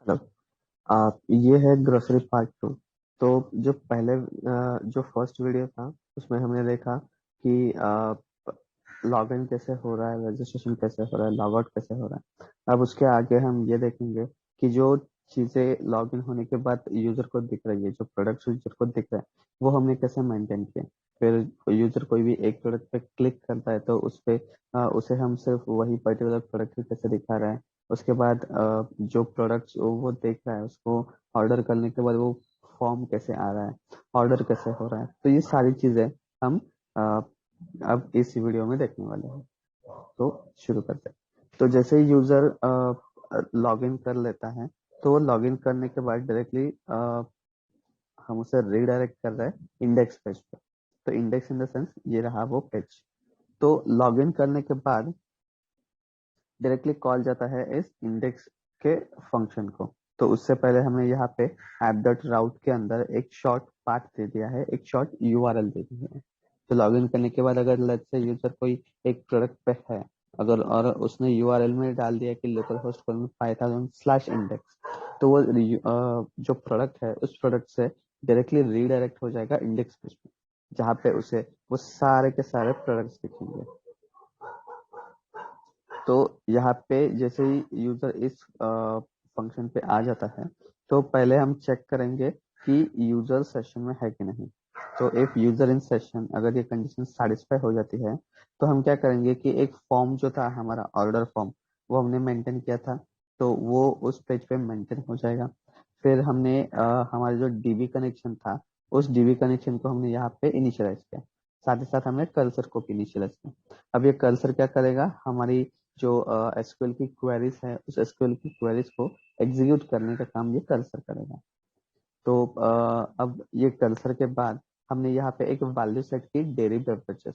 Hello. ये है grocery part 2। तो जो पहले जो फर्स्ट वीडियो था उसमें हमने देखा कि लॉग इन कैसे हो रहा है, रजिस्ट्रेशन कैसे हो रहा है, लॉग आउट कैसे हो रहा है। अब उसके आगे हम ये देखेंगे कि जो चीजें लॉग इन होने के बाद यूजर को दिख रही है, जो प्रोडक्ट यूजर को दिख रहा है, वो हमने कैसे मेंटेन किए। फिर यूजर कोई भी एक प्रोडक्ट पे क्लिक करता है तो उस पे उसे हम सिर्फ वही पर्टिकुलर प्रोडक्ट ही कैसे दिखा रहा है। उसके बाद जो प्रोडक्ट्स वो देख रहा है उसको ऑर्डर करने के बाद वो फॉर्म कैसे आ रहा है, ऑर्डर कैसे हो रहा है। तो ये सारी चीजें हम अ, अब इस वीडियो में देखने वाले हैं। तो शुरू करते हैं। तो जैसे ही यूजर लॉग इन कर लेता है तो लॉग इन करने के बाद डायरेक्टली हम उसे रीडायरेक्ट कर रहे हैं इंडेक्स पेज पे। तो इंडेक्स इन द सेंस ये रहा वो पेज। तो लॉग इन करने के बाद डायरेक्टली कॉल जाता है इस इंडेक्स के फंक्शन को। तो उससे पहले हमें यहाँ पे ऐप डॉट राउट के अंदर एक शॉर्ट पाथ दे दिया है, एक शॉर्ट यूआरएल दे दी है। तो लॉगिन करने के बाद अगर लेट्स से यूजर कोई एक प्रोडक्ट पे है, अगर और उसने यूआरएल में डाल दिया कि local host colon Python slash index, तो वो जो प्रोडक्ट है उस प्रोडक्ट से डायरेक्टली रीडायरेक्ट हो जाएगा इंडेक्स पेज पे, जहाँ पे उसे वो सारे के सारे प्रोडक्ट्स दिखेंगे। तो यहाँ पे जैसे ही यूजर इस फंक्शन पे आ जाता है तो पहले हम चेक करेंगे कि यूजर सेशन में है कि नहीं। तो इफ यूजर इन सेशन, अगर ये कंडीशन सेटिस्फाई हो जाती है तो हम क्या करेंगे कि एक फॉर्म जो था हमारा ऑर्डर फॉर्म, वो हमने मेंटेन किया था, तो वो उस पेज पे मेंटेन हो जाएगा। फिर हमने हमारा जो डीबी कनेक्शन था उस डीबी कनेक्शन को हमने यहाँ पे इनिशियलाइज किया। साथ ही साथ हमने कर्सर को भी इनिशियलाइज किया। अब ये कर्सर क्या करेगा, हमारी जो एसक्यूएल की क्वेरीज है उस एसक्यूएल की क्वेरीज को एग्जीक्यूट करने का काम ये कर्सर करेगा। तो अब ये कर्सर के बाद हमने यहाँ पे एक वैल्यू सेट की डेयरी बेवरेजेस।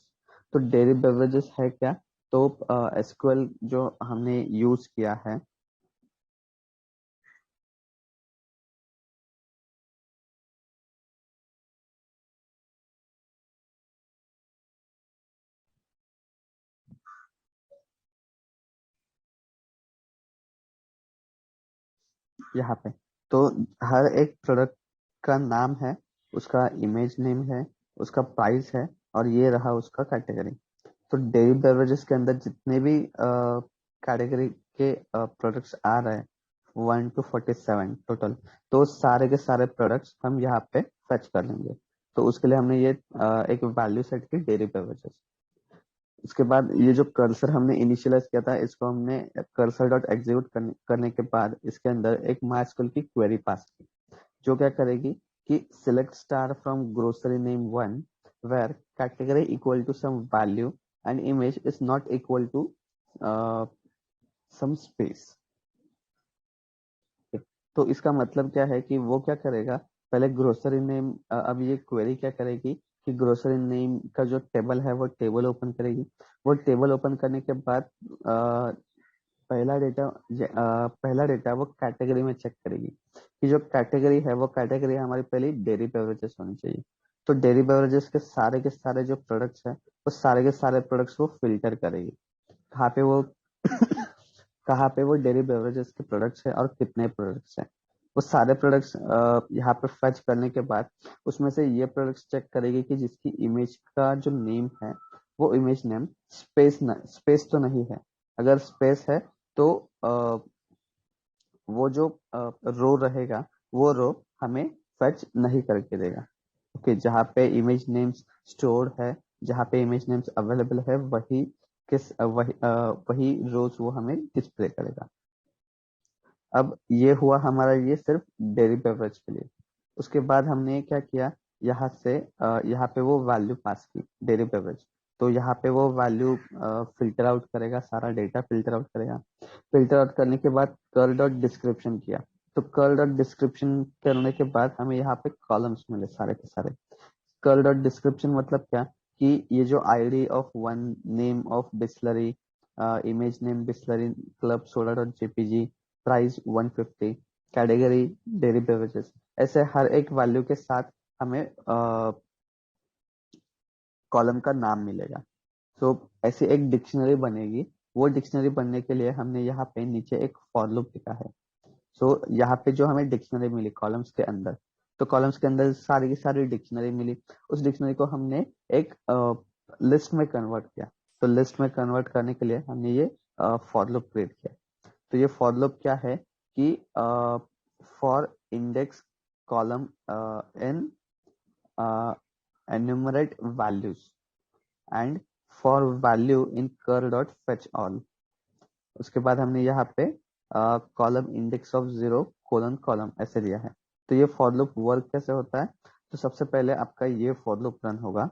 तो डेयरी बेवरेजेस है क्या, तो एसक्यूएल जो हमने यूज किया है यहाँ पे, तो हर एक प्रोडक्ट का नाम है, उसका इमेज नेम है, उसका प्राइस है, और ये रहा उसका कैटेगरी। तो डेयरी बेवरेजेस के अंदर जितने भी कैटेगरी के प्रोडक्ट्स आ रहे हैं 1 to 47 टोटल, तो सारे के सारे प्रोडक्ट्स हम यहाँ पे फेच कर लेंगे। तो उसके लिए हमने ये एक वैल्यू सेट की डेयरी बेवरेजेस। उसके बाद ये जो कर्सर हमने इनिशियलाइज किया था इसको हमने कर्सर डॉट एग्जीक्यूट करने के बाद इसके अंदर एक माइस्क्यूएल की क्वेरी पास की, जो क्या करेगी कि select star from grocery name one where category equal to some value and image is not equal to some space. तो इसका मतलब क्या है कि वो क्या करेगा, पहले ग्रोसरी नेम, अब ये क्वेरी क्या करेगी कि ग्रोसरी नेम का जो टेबल है वो टेबल ओपन करेगी। वो टेबल ओपन करने के बाद पहला डेटा वो कैटेगरी में चेक करेगी कि जो कैटेगरी है वो कैटेगरी हमारी पहली डेयरी बेवरेजेस होनी चाहिए। तो डेयरी बेवरेजेस के सारे जो प्रोडक्ट्स हैं वो सारे के सारे प्रोडक्ट्स वो फिल्टर करेगी। कहाँ पे वो कहाँ पे वो डेयरी बेवरेजेस के प्रोडक्ट्स है और कितने प्रोडक्ट्स हैं। वो सारे प्रोडक्ट्स यहाँ पे फैच करने के बाद उसमें से ये प्रोडक्ट्स चेक करेगी कि जिसकी इमेज का जो नेम है वो इमेज नेम स्पेस तो नहीं है। अगर स्पेस है तो वो जो रो रहेगा वो रो हमें फैच नहीं करके देगा। ओके, जहाँ पे इमेज नेम्स स्टोर्ड है, जहाँ पे इमेज नेम्स अवेलेबल है वही वही रोज वो हमें डिस्प्ले करेगा। अब ये हुआ हमारा ये सिर्फ डेयरी बेवरेज के लिए। उसके बाद हमने क्या किया, यहाँ से यहाँ पे वो वैल्यू पास की डेयरी बेवरेज। तो यहाँ पे वो वैल्यू फिल्टर आउट करेगा, सारा डेटा फिल्टर आउट करेगा। फिल्टर आउट करने के बाद कर्ल डॉट डिस्क्रिप्शन किया। तो कर्ल डॉट डिस्क्रिप्शन करने के बाद हमें यहाँ पे कॉलम्स मिले सारे के सारे। कर्ल डॉट डिस्क्रिप्शन मतलब क्या, कि ये जो ID of one, name of Bisleri, image name Bisleri club soda dot JPG, price 150, category dairy beverages, ऐसे हर एक वैल्यू के साथ हमें कॉलम का नाम मिलेगा। तो ऐसी एक डिक्शनरी बनेगी। वो डिक्शनरी बनने के लिए हमने यहाँ पे नीचे एक फॉर लूप लिखा है। सो यहाँ पे जो हमें डिक्शनरी मिली कॉलम्स के अंदर, तो कॉलम्स के अंदर सारी की सारी डिक्शनरी मिली। उस डिक्शनरी को हमने एक लिस्ट में कन्वर्ट किया। तो लिस्ट में कन्वर्ट करने के लिए हमने ये फॉर लूप क्रिएट किया। तो ये फॉर लूप क्या है कि for index column in enumerate values and for value in cur dot fetch all। उसके बाद हमने यहाँ पे column index of 0 colon column ऐसे दिया है। तो ये फॉर लूप वर्क कैसे होता है? तो सबसे पहले आपका ये फॉर लूप रन होगा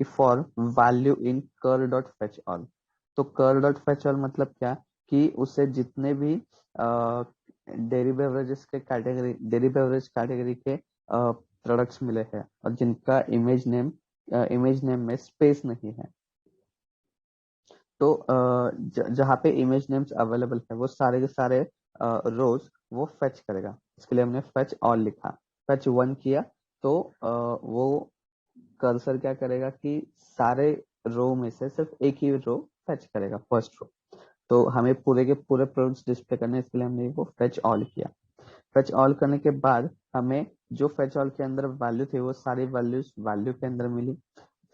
कि फॉर वैल्यू इन कर डॉट फेच ऑल। तो कर डॉट फेच ऑल मतलब क्या कि उसे जितने भी डेरी बेवरेजेस के कैटेगरी डेरी बेवरेज कैटेगरी के प्रोडक्ट्स मिले हैं और जिनका इमेज नेम में स्पेस नहीं है, तो जहाँ पे इमेज नेम्स अवेलेबल है वो सारे के सारे रोज वो फेच करेगा। इसके लिए हमने फेच ऑल लिखा। फेच 1 किया तो वो कर्सर क्या करेगा कि सारे रो में से सिर्फ एक ही रो फेच करेगा, फर्स्ट रो। तो हमें पूरे के पूरे प्रोडक्ट्स डिस्प्ले करने, इसके लिए हमने वो फेच ऑल किया। फेच ऑल करने के बाद हमें जो फेच ऑल के अंदर वैल्यू थी वो सारी वैल्यूज वैल्यू के अंदर मिली।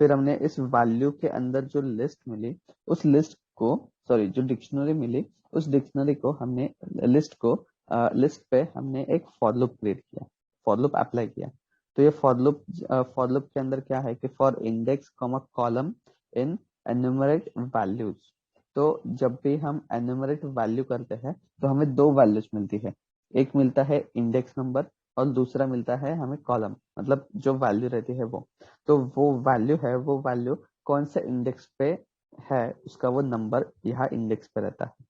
फिर हमने इस वैल्यू के अंदर जो लिस्ट मिली, उस लिस्ट को, सॉरी, जो डिक्शनरी मिली, उस डिक्शनरी को हमने लिस्ट पे हमने एक फॉर लूप क्रिएट किया, फॉर लूप अप्लाई किया। तो ये फॉर लूप के अंदर क्या है कि for index comma column in enumerate values. तो जब भी हम एन्यूमरेट वैल्यू करते हैं तो हमें दो वैल्यूज मिलती है। एक मिलता है इंडेक्स नंबर और दूसरा मिलता है हमें कॉलम, मतलब जो वैल्यू रहती है वो। तो वो वैल्यू है, वो वैल्यू कौन से इंडेक्स पे है उसका वो नंबर यहाँ इंडेक्स पे रहता है।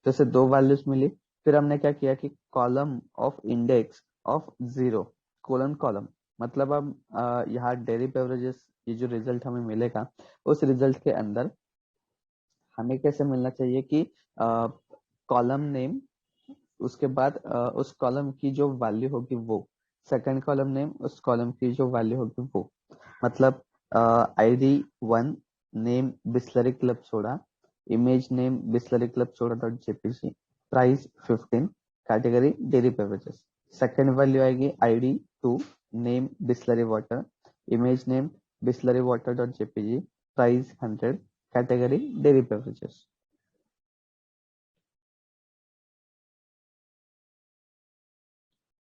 तो इसे दो वैल्यूज मिली। फिर हमने क्या किया कि column of index of 0 colon column, मतलब अब यहाँ डेयरी बेवरेजेस ये जो रिजल्ट हमें मिलेगा उस रिजल्ट के अंदर हमें कैसे मिलना चाहिए कि कॉलम नेम, उसके बाद उस कॉलम की जो वैल्यू होगी वो, सेकंड कॉलम नेम उस कॉलम की जो वैल्यू होगी वो। मतलब ID 1 name Bisleri club soda, image name Bisleri club soda dot JPG, price 15, category dairy beverages. Second value आएगी ID 2 name Bisleri water, image name Bisleri water dot JPG, price 100, category dairy beverages.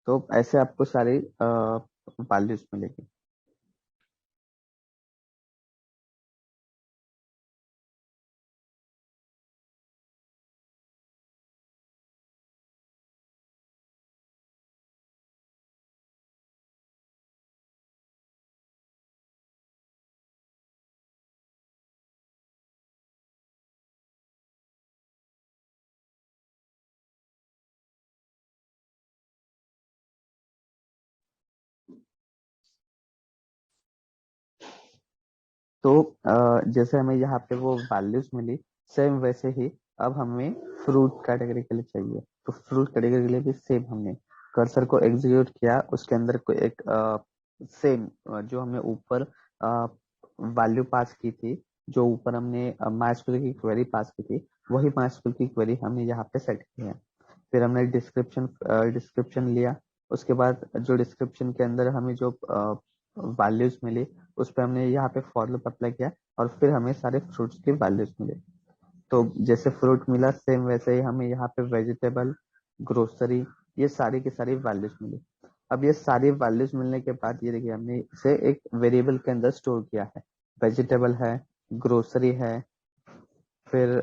तो ऐसे आपको सारी वैल्यूज मिलेगी। तो जैसे हमें यहाँ पे वो वैल्यूज मिली, सेम वैसे ही अब हमें फ्रूट कैटेगरी के लिए चाहिए। तो फ्रूट कैटेगरी के लिए भी सेम हमने कर्सर को एग्जीक्यूट किया, उसके अंदर कोई एक सेम जो हमने ऊपर वैल्यू पास की थी, जो ऊपर हमने माइस्क्यूल की क्वेरी पास की थी, वही माइस्क्यूल की क्वेरी हमने यहाँ पे सेट की है। फिर हमने डिस्क्रिप्शन लिया। उसके बाद जो डिस्क्रिप्शन के अंदर हमें जो वैल्यूज मिली उस पर हमने यहाँ पे फॉर लूप अप्लाई किया और फिर हमें सारे फ्रूट्स की वैल्यूज मिले। तो जैसे फ्रूट मिला सेम वैसे ही हमें यहाँ पे वेजिटेबल, ग्रोसरी, ये सारी की सारी वैल्यूज मिली। अब ये सारी वैल्यूज मिलने के बाद ये देखिए हमने इसे एक वेरिएबल के अंदर स्टोर किया है। वेजिटेबल है, ग्रोसरी है, फिर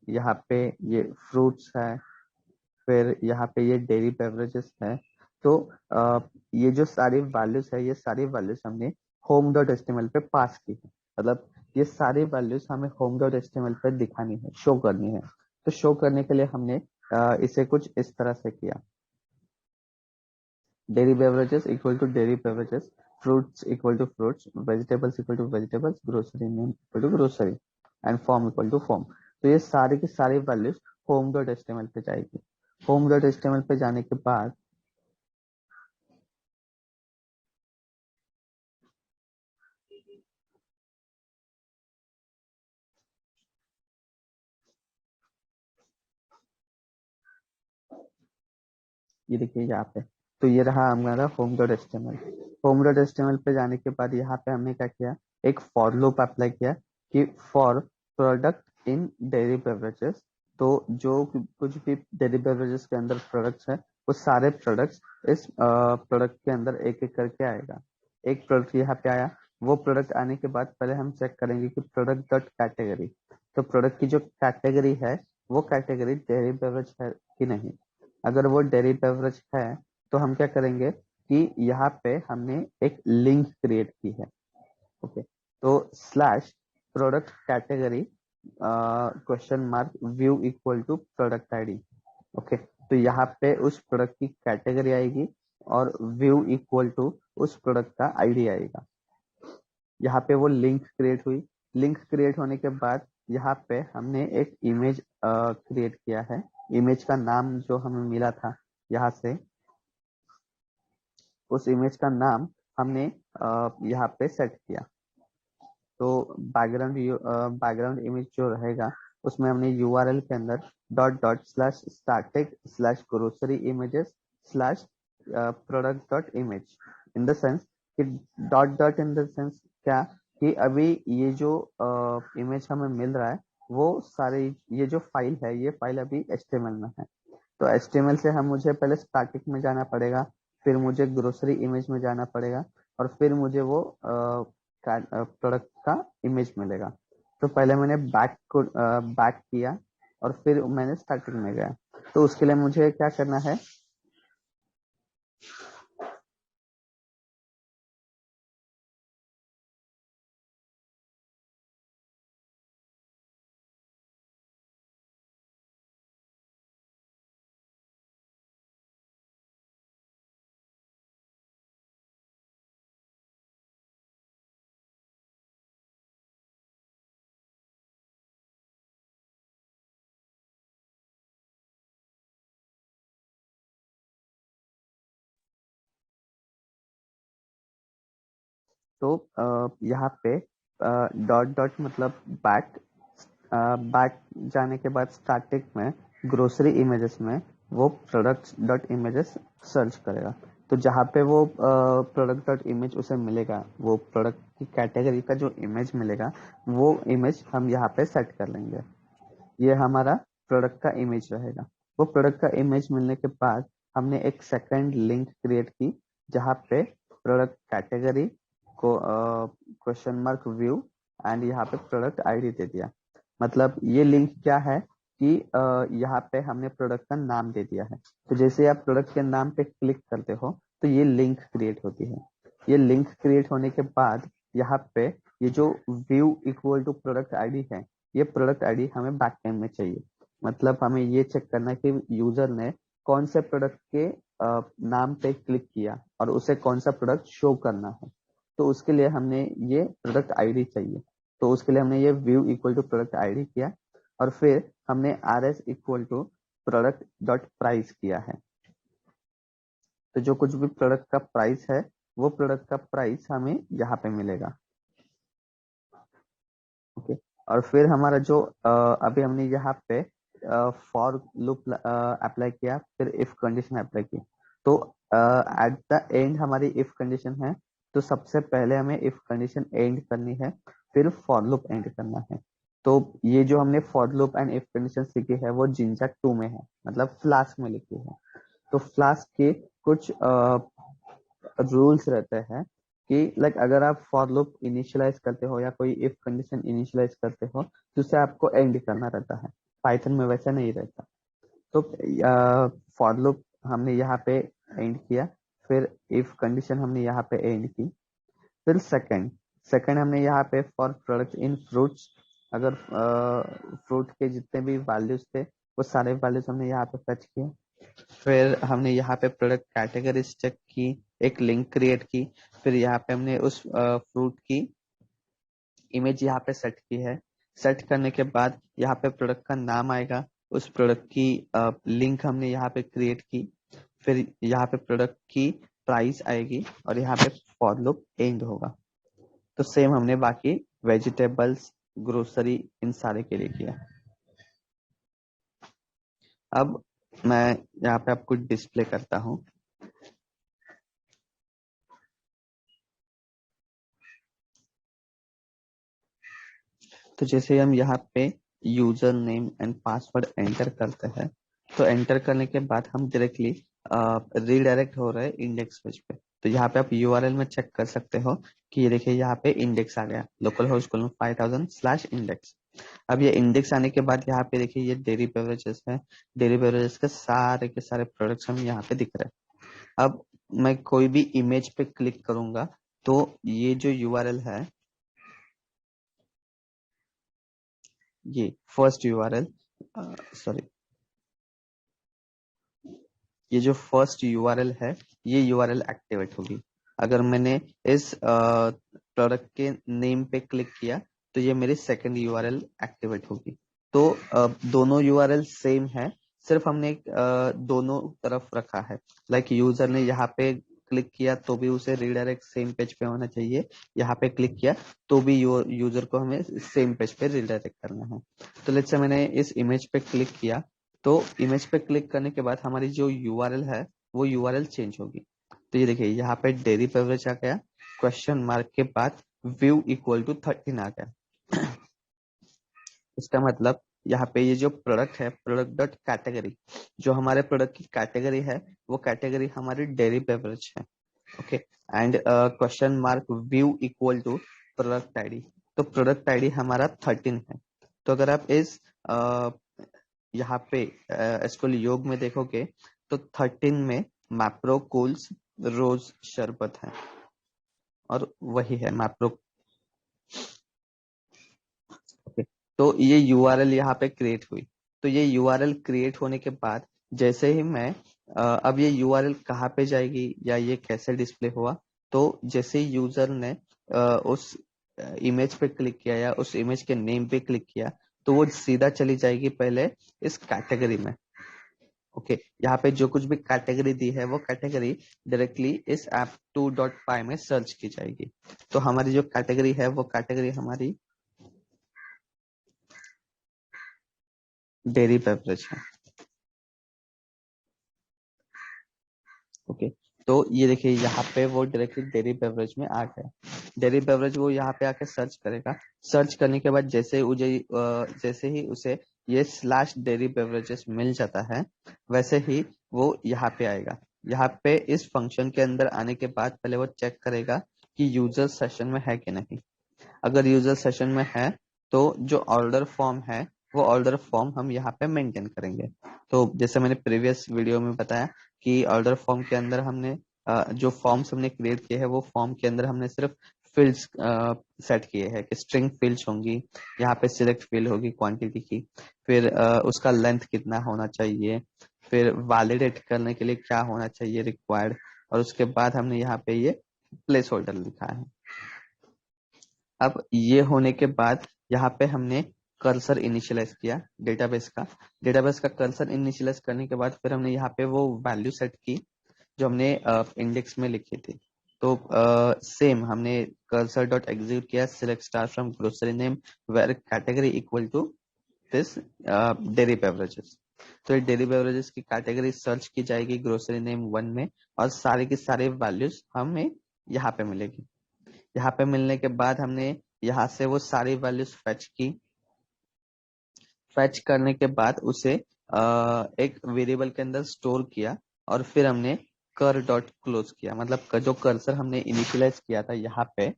यहाँ पे ये फ्रूट्स है, फिर यहाँ पे ये डेयरी बेवरेजेस है। तो ये जो सारी वैल्यूज है, ये सारी वैल्यूज हमने होम डॉट एचटीएमएल पे पास की है। मतलब ये सारी वैल्यूज हमें होम डॉट एचटीएमएल पे दिखानी है, शो करनी है। तो शो करने के लिए हमने इसे कुछ इस तरह से किया। Dairy beverages equal to dairy beverages, fruits equal to fruits, vegetables equal to vegetables, grocery name equal to grocery and form equal to form. तो ये सारी की सारी वैल्यूज होम डॉट एचटीएमएल पे जाएगी। होम डॉट एचटीएमएल पे जाने के बाद ये देखिए यहाँ पे, तो ये रहा हमारा home.html। home.html पे जाने के बाद यहाँ पे हमने क्या किया, एक फॉर लूप अप्लाई किया कि for product in dairy beverages, तो जो कुछ भी डेयरी बेवरेजेस के अंदर प्रोडक्ट्स है वो सारे प्रोडक्ट्स इस प्रोडक्ट के अंदर एक एक करके आएगा। एक प्रोडक्ट यहाँ पे आया, वो प्रोडक्ट आने के बाद पहले हम चेक करेंगे कि प्रोडक्ट डॉट कैटेगरी, तो प्रोडक्ट की जो कैटेगरी है वो कैटेगरी डेयरी बेवरेज है कि नहीं। अगर वो डेयरी बेवरेज है तो हम क्या करेंगे कि यहाँ पे हमने एक लिंक क्रिएट की है। ओके, तो slash product category question mark view equal to product ID. Okay, तो यहाँ पे उस प्रोडक्ट की कैटेगरी आएगी और व्यू इक्वल टू उस प्रोडक्ट का आईडी आएगा। यहाँ पे वो लिंक क्रिएट हुई। लिंक क्रिएट होने के बाद यहाँ पे हमने एक इमेज क्रिएट किया है। इमेज का नाम जो हमें मिला था यहाँ से, उस इमेज का नाम हमने यहाँ पे सेट किया। तो बैकग्राउंड इमेज जो रहेगा उसमें हमने यूआरएल के अंदर dot dot slash static slash grocery images slash product dot image, in the sense कि dot dot in the sense क्या, कि अभी ये जो इमेज हमें मिल रहा है वो सारी ये जो फाइल है ये फाइल अभी HTML में है। तो HTML से मुझे पहले स्टैटिक में जाना पड़ेगा, फिर मुझे ग्रोसरी इमेज में जाना पड़ेगा और फिर मुझे वो प्रोडक्ट का इमेज मिलेगा। तो पहले मैंने बैक किया और फिर मैंने स्टैटिक में गया। तो उसके लिए मुझे क्या करना है, तो यहाँ पे डॉट डॉट मतलब बैक, बैक जाने के बाद स्टैटिक में ग्रोसरी इमेजेस में वो प्रोडक्ट्स डॉट इमेजेस सर्च करेगा। तो जहाँ पे वो प्रोडक्ट डॉट इमेज उसे मिलेगा, वो प्रोडक्ट की कैटेगरी का जो इमेज मिलेगा वो इमेज हम यहाँ पे सेट कर लेंगे। ये हमारा प्रोडक्ट का इमेज रहेगा। वो प्रोडक्ट का इमेज मिलने के बाद हमने एक सेकंड लिंक क्रिएट की जहाँ पे प्रोडक्ट कैटेगरी को क्वेश्चन मार्क व्यू एंड यहाँ पे प्रोडक्ट आईडी दे दिया। मतलब ये लिंक क्या है कि यहाँ पे हमने प्रोडक्ट का नाम दे दिया है। तो जैसे आप प्रोडक्ट के नाम पे क्लिक करते हो तो ये लिंक क्रिएट होती है। ये लिंक क्रिएट होने के बाद यहाँ पे ये जो view equal to product ID है, ये प्रोडक्ट आईडी हमें बैकएंड में चाहिए। मतलब हमें ये चेक करना है कि यूजर ने कौन से प्रोडक्ट के नाम पे क्लिक किया और उसे कौन सा प्रोडक्ट शो करना है। तो उसके लिए हमने ये प्रोडक्ट आईडी चाहिए। तो उसके लिए हमने ये view equal to product ID किया और फिर हमने RS equal to product dot price किया है। तो जो कुछ भी प्रोडक्ट का प्राइस है वो प्रोडक्ट का प्राइस हमें यहाँ पे मिलेगा। ओके, और फिर हमारा जो अभी हमने यहाँ पे फॉर लूप अप्लाई किया, फिर इफ कंडीशन अप्लाई की। तो एट द एंड हमारी इफ कंडीशन है, तो सबसे पहले हमें इफ कंडीशन एंड करनी है, फिर फॉर लूप एंड करना है। तो ये जो हमने for loop and if condition सीखी है वो जिंजा 2 में है, मतलब फ्लास्क में लिखी है। तो फ्लास्क के कुछ रूल्स रहते हैं कि लाइक अगर आप फॉर लूप इनिशियलाइज करते हो या कोई इफ कंडीशन इनिशियलाइज करते हो तो उसे आपको एंड करना रहता है। पाइथन में वैसा नहीं रहता। तो फॉर लूप हमने यहाँ पे एंड किया, फिर इफ कंडीशन हमने यहाँ पे एंड की, फिर सेकंड सेकंड हमने यहाँ पे फॉर प्रोडक्ट इन फ्रूट्स, अगर फ्रूट के जितने भी वैल्यूज थे वो सारे वैल्यूज हमने यहाँ पे फेच किए। फिर हमने यहाँ पे प्रोडक्ट कैटेगरीज चेक की, एक लिंक क्रिएट की, फिर यहाँ पे हमने उस फ्रूट की इमेज यहाँ पे सेट की है। सेट करने के बाद यहाँ पे प्रोडक्ट का नाम आएगा, उस प्रोडक्ट की लिंक हमने यहाँ पे क्रिएट की, फिर यहाँ पे प्रोडक्ट की प्राइस आएगी और यहाँ पे फॉर लूप एंड होगा। तो सेम हमने बाकी वेजिटेबल्स, ग्रोसरी, इन सारे के लिए किया। अब मैं यहाँ पे आपको डिस्प्ले करता हूँ। तो जैसे हम यहाँ पे user name and password enter करते हैं, तो एंटर करने के बाद हम डायरेक्टली रीडायरेक्ट हो रहे हैं इंडेक्स पेज पे। तो यहाँ पे आप यूआरएल में चेक कर सकते हो कि ये देखिए यहाँ पे इंडेक्स आ गया, लोकल होस्ट कोलन 5000/इंडेक्स। अब ये इंडेक्स आने के बाद यहाँ पे देखिए ये डेयरी बेवरेजेस है, डेयरी बेवरेजेस के सारे प्रोडक्ट्स हम यहाँ पे दिख रहे हैं। अब मैं कोई भी इमेज पे क्लिक करूंगा तो ये जो यूआरएल है, ये फर्स्ट यूआरएल, सॉरी, ये जो फर्स्ट यूआरएल है ये यूआरएल एक्टिवेट होगी। अगर मैंने इस प्रोडक्ट के नेम पे क्लिक किया तो ये मेरी सेकंड यूआरएल एक्टिवेट होगी। तो दोनों यूआरएल सेम है, सिर्फ हमने दोनों तरफ रखा है। लाइक यूजर ने यहाँ पे क्लिक किया तो भी उसे रीडायरेक्ट सेम पेज पे होना चाहिए, यहाँ पे क्लिक किया तो भी यूजर को हमें सेम पेज पे रीडायरेक्ट करना है। तो लेट्स से मैंने इस इमेज पे क्लिक किया, तो इमेज पे क्लिक करने के बाद हमारी जो यूआरएल है वो यूआरएल चेंज होगी। तो ये देखिए यहाँ पे डेयरी बेवरेज आ गया, क्वेश्चन मार्क के बाद व्यू इक्वल टू 13 आ गया। इसका मतलब यहाँ पे ये जो प्रोडक्ट है, प्रोडक्ट डॉट कैटेगरी, जो हमारे प्रोडक्ट की कैटेगरी है वो कैटेगरी हमारी डेयरी बेवरेज है। Okay, and question mark view equal to product ID, तो प्रोडक्ट आईडी हमारा 13 है। तो अगर आप इस यहाँ पे इसको योग में देखोगे तो 13 में मैप्रो कूल्स रोज शरबत है, और वही है मैप्रो। ओके, तो ये यूआरएल यहाँ पे क्रिएट हुई। तो ये यूआरएल क्रिएट होने के बाद जैसे ही मैं अब ये यूआरएल कहाँ पे जाएगी या ये कैसे डिस्प्ले हुआ, तो जैसे ही यूजर ने उस इमेज पे क्लिक किया या उस इमेज के नेम पे क्लिक किया तो वो सीधा चली जाएगी पहले इस कैटेगरी में। ओके, यहाँ पे जो कुछ भी कैटेगरी दी है वो कैटेगरी डायरेक्टली इस ऐप 2.py में सर्च की जाएगी। तो हमारी जो कैटेगरी है वो कैटेगरी हमारी डेयरी बेवरेज है। ओके, तो ये देखिए यहाँ पे वो डायरेक्टली डेयरी बेवरेज में आ गया। डेयरी बेवरेज वो यहाँ पे आके सर्च करेगा, सर्च करने के बाद जैसे ही उसे ये स्लैश डेयरी बेवरेजेस मिल जाता है वैसे ही वो यहाँ पे आएगा। यहाँ पे इस फंक्शन के अंदर आने के बाद पहले वो चेक करेगा कि यूजर सेशन में है कि नहीं। अगर यूजर सेशन में है तो जो ऑर्डर फॉर्म है वो ऑर्डर फॉर्म हम यहाँ पे मेंटेन करेंगे। तो जैसे मैंने प्रीवियस वीडियो में बताया कि ऑर्डर फॉर्म के अंदर हमने जो फॉर्म्स हमने क्रिएट किए हैं वो फॉर्म के अंदर हमने सिर्फ फील्ड्स सेट किए हैं कि स्ट्रिंग फील्ड्स होंगी, यहाँ पे सिलेक्ट फील्ड होगी क्वांटिटी की, फिर उसका लेंथ कितना होना चाहिए, फिर वैलिडेट करने के लिए क्या होना चाहिए रिक्वायर्ड, और उसके बाद हमने यहाँ पे ये प्लेस होल्डर लिखा है। अब ये होने के बाद यहाँ पे हमने कर्सर इनिशियलाइज किया डेटाबेस का। डेटाबेस का कर्सर इनिशियलाइज करने के बाद फिर हमने यहाँ पे वो वैल्यू सेट की जो हमने इंडेक्स में लिखी थी। तो सेम हमने कर्सर डॉट एग्जीक्यूट किया, select star from grocery name where category equal to this dairy beverages. तो ये डेयरी बेवरेजेस की कैटेगरी सर्च की जाएगी ग्रोसरी नेम 1 में, और सारे की सारे वैल्यूज हमें यहाँ पे मिलेगी। यहाँ पे मिलने के बाद हमने यहाँ से वो सारी वैल्यूज फेच की। फेच करने के बाद उसे एक वेरिएबल के अंदर स्टोर किया, और फिर हमने कर डॉट क्लोज किया, मतलब जो कर्सर हमने इनिशियलाइज किया था यहाँ पे,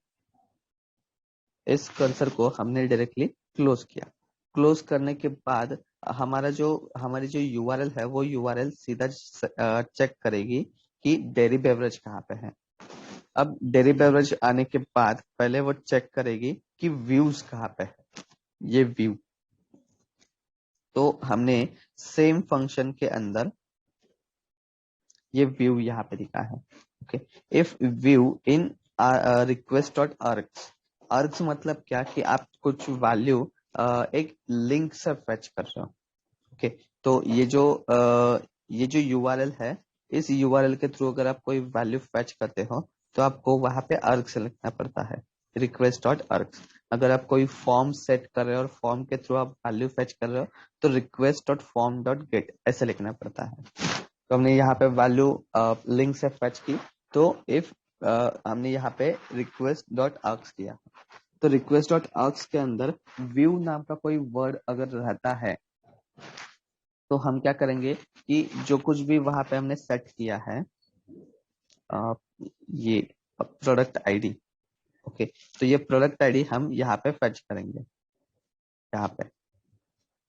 इस कर्सर को हमने डायरेक्टली क्लोज किया। क्लोज करने के बाद हमारी जो यूआरएल है वो यूआरएल सीधा चेक करेगी कि डेयरी बेवरेज कहाँ पे है। अब डेयरी बेवरेज आने के बाद पहले वो चेक करेगी कि व्यूज कहाँ पे है, ये व्यू। तो हमने सेम फंक्शन के अंदर ये व्यू यहाँ पे दिखा है। Okay, if view in request dot args, args मतलब क्या कि आप कुछ वैल्यू एक लिंक से फेच कर रहे हो। ओके, तो ये जो यूआरएल है, इस यूआरएल के थ्रू अगर आप कोई वैल्यू फेच करते हो तो आपको वहां पे अर्ग से लिखना पड़ता है। Request dot args. अगर आप कोई फॉर्म सेट कर रहे हो और फॉर्म के थ्रू आप वैल्यू फेच कर रहे हो तो request dot form dot gate ऐसे लिखना पड़ता है। तो हमने यहाँ पे वैल्यू लिंक से फेच की, तो इफ हमने यहाँ पे रिक्वेस्ट डॉट आर्क्स किया, तो रिक्वेस्ट डॉट आर्क्स के अंदर व्यू नाम का कोई वर्ड अगर रहता है तो हम क्या करेंगे कि जो कुछ भी वहां पे हमने सेट किया है अ, ये प्रोडक्ट आईडी, ओके, तो ये प्रोडक्ट आईडी हम यहाँ पे फेच करेंगे, यहाँ पे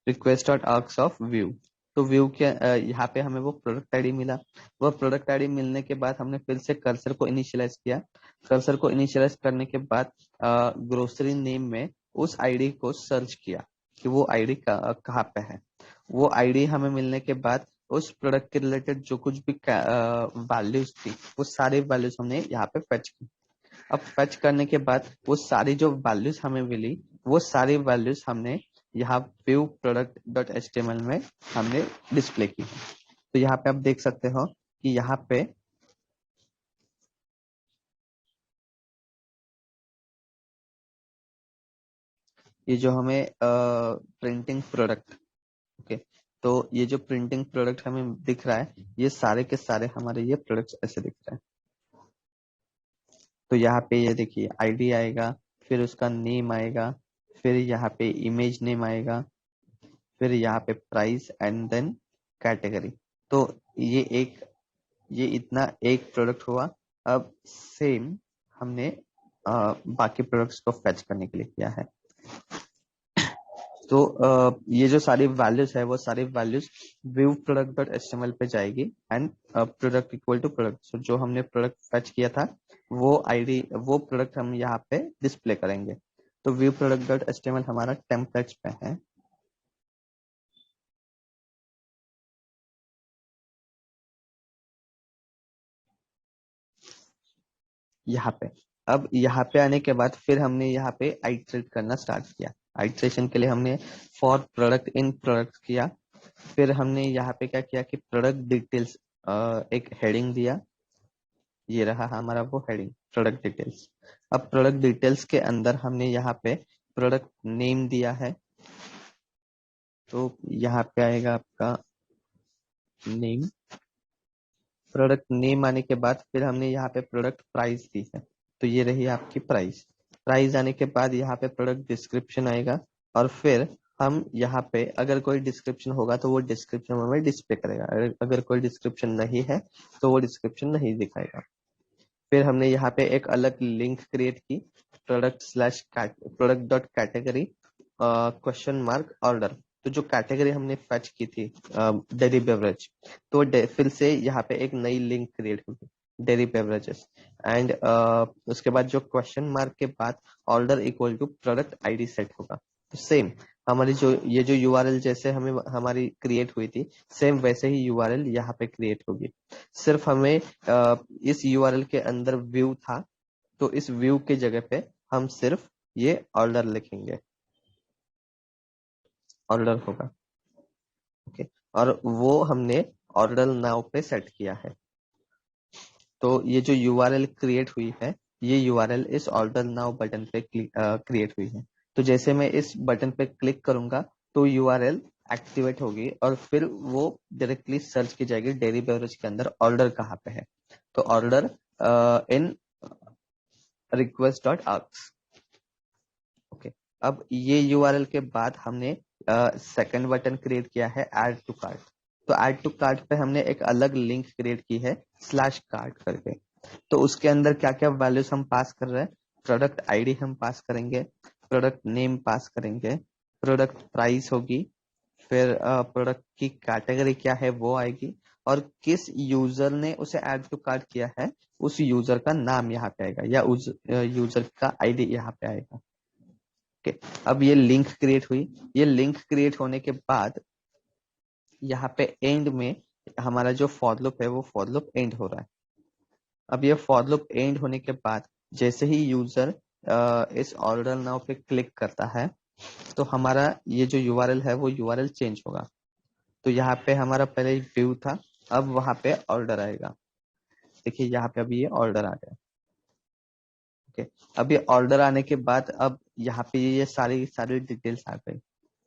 request dot arcs of view. तो व्यू के यहाँ पे हमें वो प्रोडक्ट आईडी मिला। वो प्रोडक्ट आईडी मिलने के बाद हमने फिर से कर्सर को इनिशियलाइज किया। कर्सर को इनिशियलाइज करने के बाद ग्रोसरी नेम में उस आईडी को सर्च किया कि वो आईडी कहाँ पे है। वो आईडी हमें मिलने के बाद उस प्रोडक्ट के रिलेटेड जो कुछ भी वैल्यूज थी वो सारी वैल्यूज हमने यहाँ पे फेच की। अब फेच करने के बाद वो सारी जो वैल्यूज हमें मिली वो सारी वैल्यूज हमने यहाँ व्यू प्रोडक्ट डॉट एचटीएमएल में हमने डिस्प्ले की। तो यहाँ पे आप देख सकते हो कि यहाँ पे ये जो हमें प्रिंटिंग प्रोडक्ट, ओके, तो ये जो प्रिंटिंग प्रोडक्ट हमें दिख रहा है ये सारे के सारे हमारे ये प्रोडक्ट्स ऐसे दिख रहे हैं। तो यहाँ पे ये देखिए आईडी आएगा, फिर उसका नेम आएगा, फिर यहाँ पे इमेज नेम आएगा, फिर यहाँ पे प्राइस एंड देन कैटेगरी। तो ये इतना एक प्रोडक्ट हुआ। अब सेम हमने बाकी प्रोडक्ट्स को फेच करने के लिए किया है। तो ये जो सारी वैल्यूज है वो सारी values view product dot HTML पे जाएगी and product equal to product. So जो हमने प्रोडक्ट फेच किया था वो आईडी वो प्रोडक्ट हम यहाँ पे डिस्प्ले करेंगे। तो व्यू प्रोडक्ट डॉट एचटीएमएल हमारा टेम्पलेट्स पे है। यहाँ पे अब यहाँ पे आने के बाद फिर हमने यहाँ पे आइटरेट करना स्टार्ट किया। आइटरेशन के लिए हमने फॉर प्रोडक्ट इन प्रोडक्ट किया। फिर हमने यहाँ पे क्या किया कि प्रोडक्ट डिटेल्स एक हेडिंग दिया। ये रहा हमारा वो हेडिंग प्रोडक्ट डिटेल्स। अब प्रोडक्ट डिटेल्स के अंदर हमने यहाँ पे प्रोडक्ट नेम दिया है। तो यहाँ पे आएगा आपका नेम। प्रोडक्ट नेम आने के बाद फिर हमने यहाँ पे प्रोडक्ट प्राइस दी है। तो ये रही आपकी प्राइस। प्राइस आने के बाद यहाँ पे प्रोडक्ट डिस्क्रिप्शन आएगा और फिर हम यहाँ पे अगर कोई डिस्क्रिप्शन होगा तो वो डिस्क्रिप्शन हमें डिस्प्ले करेगा, अगर कोई डिस्क्रिप्शन नहीं है तो वो डिस्क्रिप्शन नहीं दिखाएगा। फिर हमने यहाँ पे एक अलग लिंक क्रिएट की, product slash product dot category question mark order. तो जो कैटेगरी हमने फेच की थी डेयरी बेवरेज, तो फिर से यहाँ पे एक नई लिंक क्रिएट होगी डेयरी बेवरेजेस एंड उसके बाद जो क्वेश्चन मार्क के बाद order equal to product ID set होगा। तो सेम हमारी जो ये जो यूआरएल जैसे हमें हमारी क्रिएट हुई थी सेम वैसे ही यूआरएल यहाँ पे क्रिएट होगी। सिर्फ हमें इस यूआरएल के अंदर व्यू था तो इस व्यू की जगह पे हम सिर्फ ये ऑर्डर लिखेंगे, ऑर्डर होगा, ओके। और वो हमने ऑर्डर नाउ पे सेट किया है। तो ये जो यूआरएल क्रिएट हुई है ये यूआरएल इस ऑर्डर नाउ बटन पे क्रिएट हुई है। तो जैसे मैं इस बटन पे क्लिक करूंगा तो यूआरएल एक्टिवेट होगी और फिर वो डायरेक्टली सर्च की जाएगी डेयरी बेवरेज के अंदर ऑर्डर कहाँ पे है। तो order in request dot arcs, okay. अब ये यूआरएल के बाद हमने सेकंड बटन क्रिएट किया है ऐड टू कार्ट। तो ऐड टू कार्ट पे हमने एक अलग लिंक क्रिएट की है स्लैश कार्ट करके। तो उसके अंदर क्या क्या वैल्यूज हम पास कर रहे हैं, प्रोडक्ट आईडी हम पास करेंगे, प्रोडक्ट नेम पास करेंगे, प्रोडक्ट प्राइस होगी, फिर प्रोडक्ट की कैटेगरी क्या है वो आएगी और किस यूजर ने उसे ऐड टू कार्ट किया है उस यूजर का नाम यहाँ पे आएगा या उस यूजर का आईडी यहाँ पे आएगा, ओके। अब ये लिंक क्रिएट हुई। ये लिंक क्रिएट होने के बाद यहाँ पे एंड में हमारा जो फॉर लूप है वो फॉर लूप एंड हो रहा है। अब ये फॉर लूप एंड होने के बाद जैसे ही यूजर इस ऑर्डर नाउ पे क्लिक करता है तो हमारा ये जो यूआरएल है वो यूआरएल चेंज होगा। तो यहाँ पे हमारा पहले व्यू था, अब वहां पे ऑर्डर आएगा। देखिए यहाँ पे अभी ये ऑर्डर आ गया। ओके, अब ये ऑर्डर आने के बाद अब यहाँ पे ये सारी सारी डिटेल्स आ गई।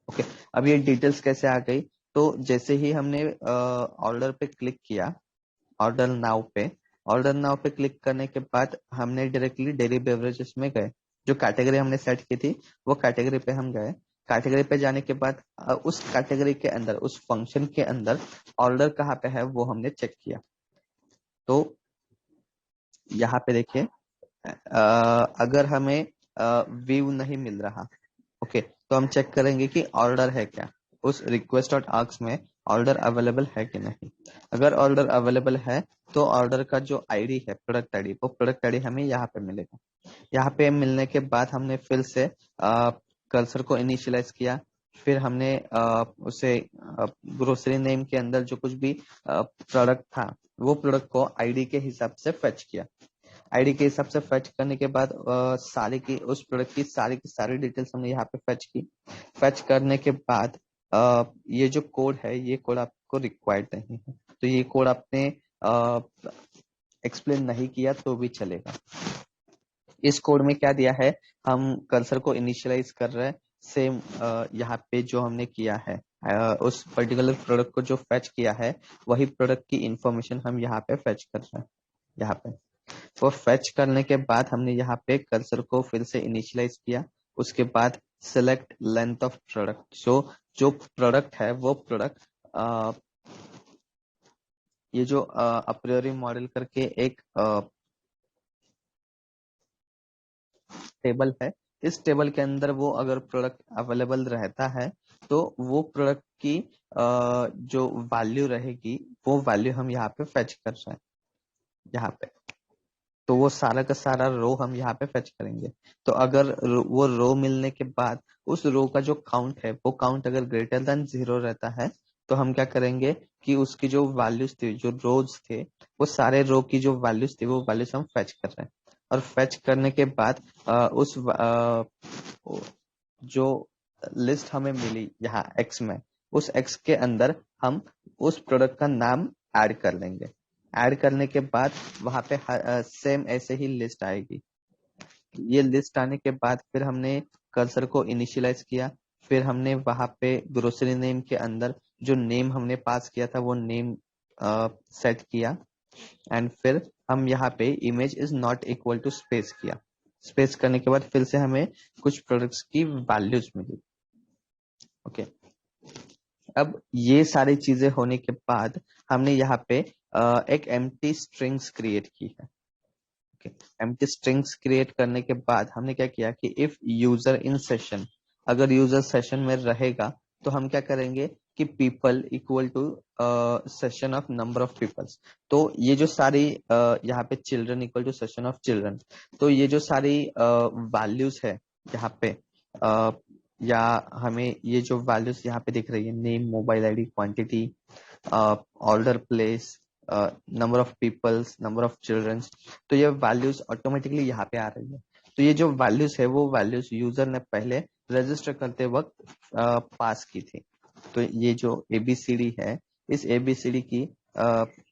ओके, अब ये डिटेल्स कैसे आ गई, तो जैसे ही हमने ऑर्डर पे क्लिक किया, ऑर्डर नाउ पे क्लिक करने के बाद हमने डायरेक्टली डेली बेवरेजेस में गए। जो कैटेगरी हमने सेट की थी वो कैटेगरी पे हम गए। कैटेगरी पे जाने के बाद उस कैटेगरी के अंदर, उस फंक्शन के अंदर ऑर्डर कहाँ पे है वो हमने चेक किया। तो यहाँ पे देखिए, अगर हमें व्यू नहीं मिल रहा, ओके, तो हम चेक करेंगे कि ऑर्डर है क्या, उस रिक्वेस्ट डॉट आर्क्स में ऑर्डर अवेलेबल है कि नहीं। अगर ऑर्डर अवेलेबल है तो ऑर्डर का जो आईडी है, प्रोडक्ट आईडी, वो प्रोडक्ट आईडी हमें यहाँ पे मिलेगा। यहाँ पे मिलने के बाद हमने फिर से कर्सर को इनिशियलाइज किया, फिर हमने उसे ग्रोसरी नेम के अंदर जो कुछ भी प्रोडक्ट था वो प्रोडक्ट को आईडी के हिसाब से फेच किया। आईडी के हिसाब से फेच करने के बाद सारी की उस प्रोडक्ट की सारी डिटेल्स हमने यहाँ पे फेच की। फेच करने के बाद ये जो कोड है, ये कोड आपको रिक्वायर्ड नहीं है, तो ये कोड आपने एक्सप्लेन नहीं किया तो भी चलेगा। इस कोड में क्या दिया है, हम कर्सर को इनिशियलाइज कर रहे हैं, सेम यहाँ पे जो हमने किया है, उस पर्टिकुलर प्रोडक्ट को जो फेच किया है वही प्रोडक्ट की इंफॉर्मेशन हम यहाँ पे फेच कर रहे हैं। यहाँ पे वो फेच करने के बाद हमने यहाँ पे कर्सर को फिर से इनिशियलाइज किया। उसके बाद select length of product, so जो प्रोडक्ट है वो प्रोडक्ट, ये जो अप्रियोरी मॉडल करके एक टेबल है, इस टेबल के अंदर वो अगर प्रोडक्ट अवेलेबल रहता है तो वो प्रोडक्ट की जो वैल्यू रहेगी वो वैल्यू हम यहाँ पे फेच कर रहे हैं। यहाँ पे तो वो सारा का सारा रो हम यहाँ पे फेच करेंगे। तो अगर वो रो मिलने के बाद उस रो का जो काउंट है, वो काउंट अगर ग्रेटर देन 0 रहता है तो हम क्या करेंगे कि उसकी जो वैल्यूज थी, जो रोज थे, वो सारे रो की जो वैल्यूज थी वो वैल्यूज हम फेच कर रहे हैं। और फेच करने के बाद जो लिस्ट हमें मिली यहाँ एक्स में, उस एक्स के अंदर हम उस प्रोडक्ट का नाम ऐड कर लेंगे। ऐड करने के बाद वहां पे सेम ऐसे ही लिस्ट आएगी। ये लिस्ट आने के बाद फिर हमने कर्सर को इनिशियलाइज किया, फिर हमने वहां पे ग्रोसरी नेम के अंदर जो नेम हमने पास किया था वो नेम सेट किया, एंड फिर हम यहाँ पे image is not equal to space किया। स्पेस करने के बाद फिर से हमें कुछ प्रोडक्ट्स की वैल्यूज मिली। ओके, अब ये सारी चीजें होने के बाद हमने यहाँ पे एक एम्प्टी स्ट्रिंग्स क्रिएट की है। एम्प्टी स्ट्रिंग्स क्रिएट करने के बाद हमने क्या किया कि इफ यूजर इन सेशन, अगर यूजर सेशन में रहेगा तो हम क्या करेंगे कि people equal to session of number of peoples. तो ये जो सारी यहाँ पे children equal to session of children, तो ये जो सारी वैल्यूज है यहाँ पे, या हमें ये जो वैल्यूज यहाँ पे दिख रही है, name, mobile ID, quantity, order place, number of peoples, number of childrens, तो ये वैल्यूज ऑटोमेटिकली यहाँ पे आ रही है। तो ये जो वैल्यूज है वो वैल्यूज यूजर ने पहले रजिस्टर करते वक्त पास की थी। तो ये जो एबीसीडी है, इस एबीसीडी की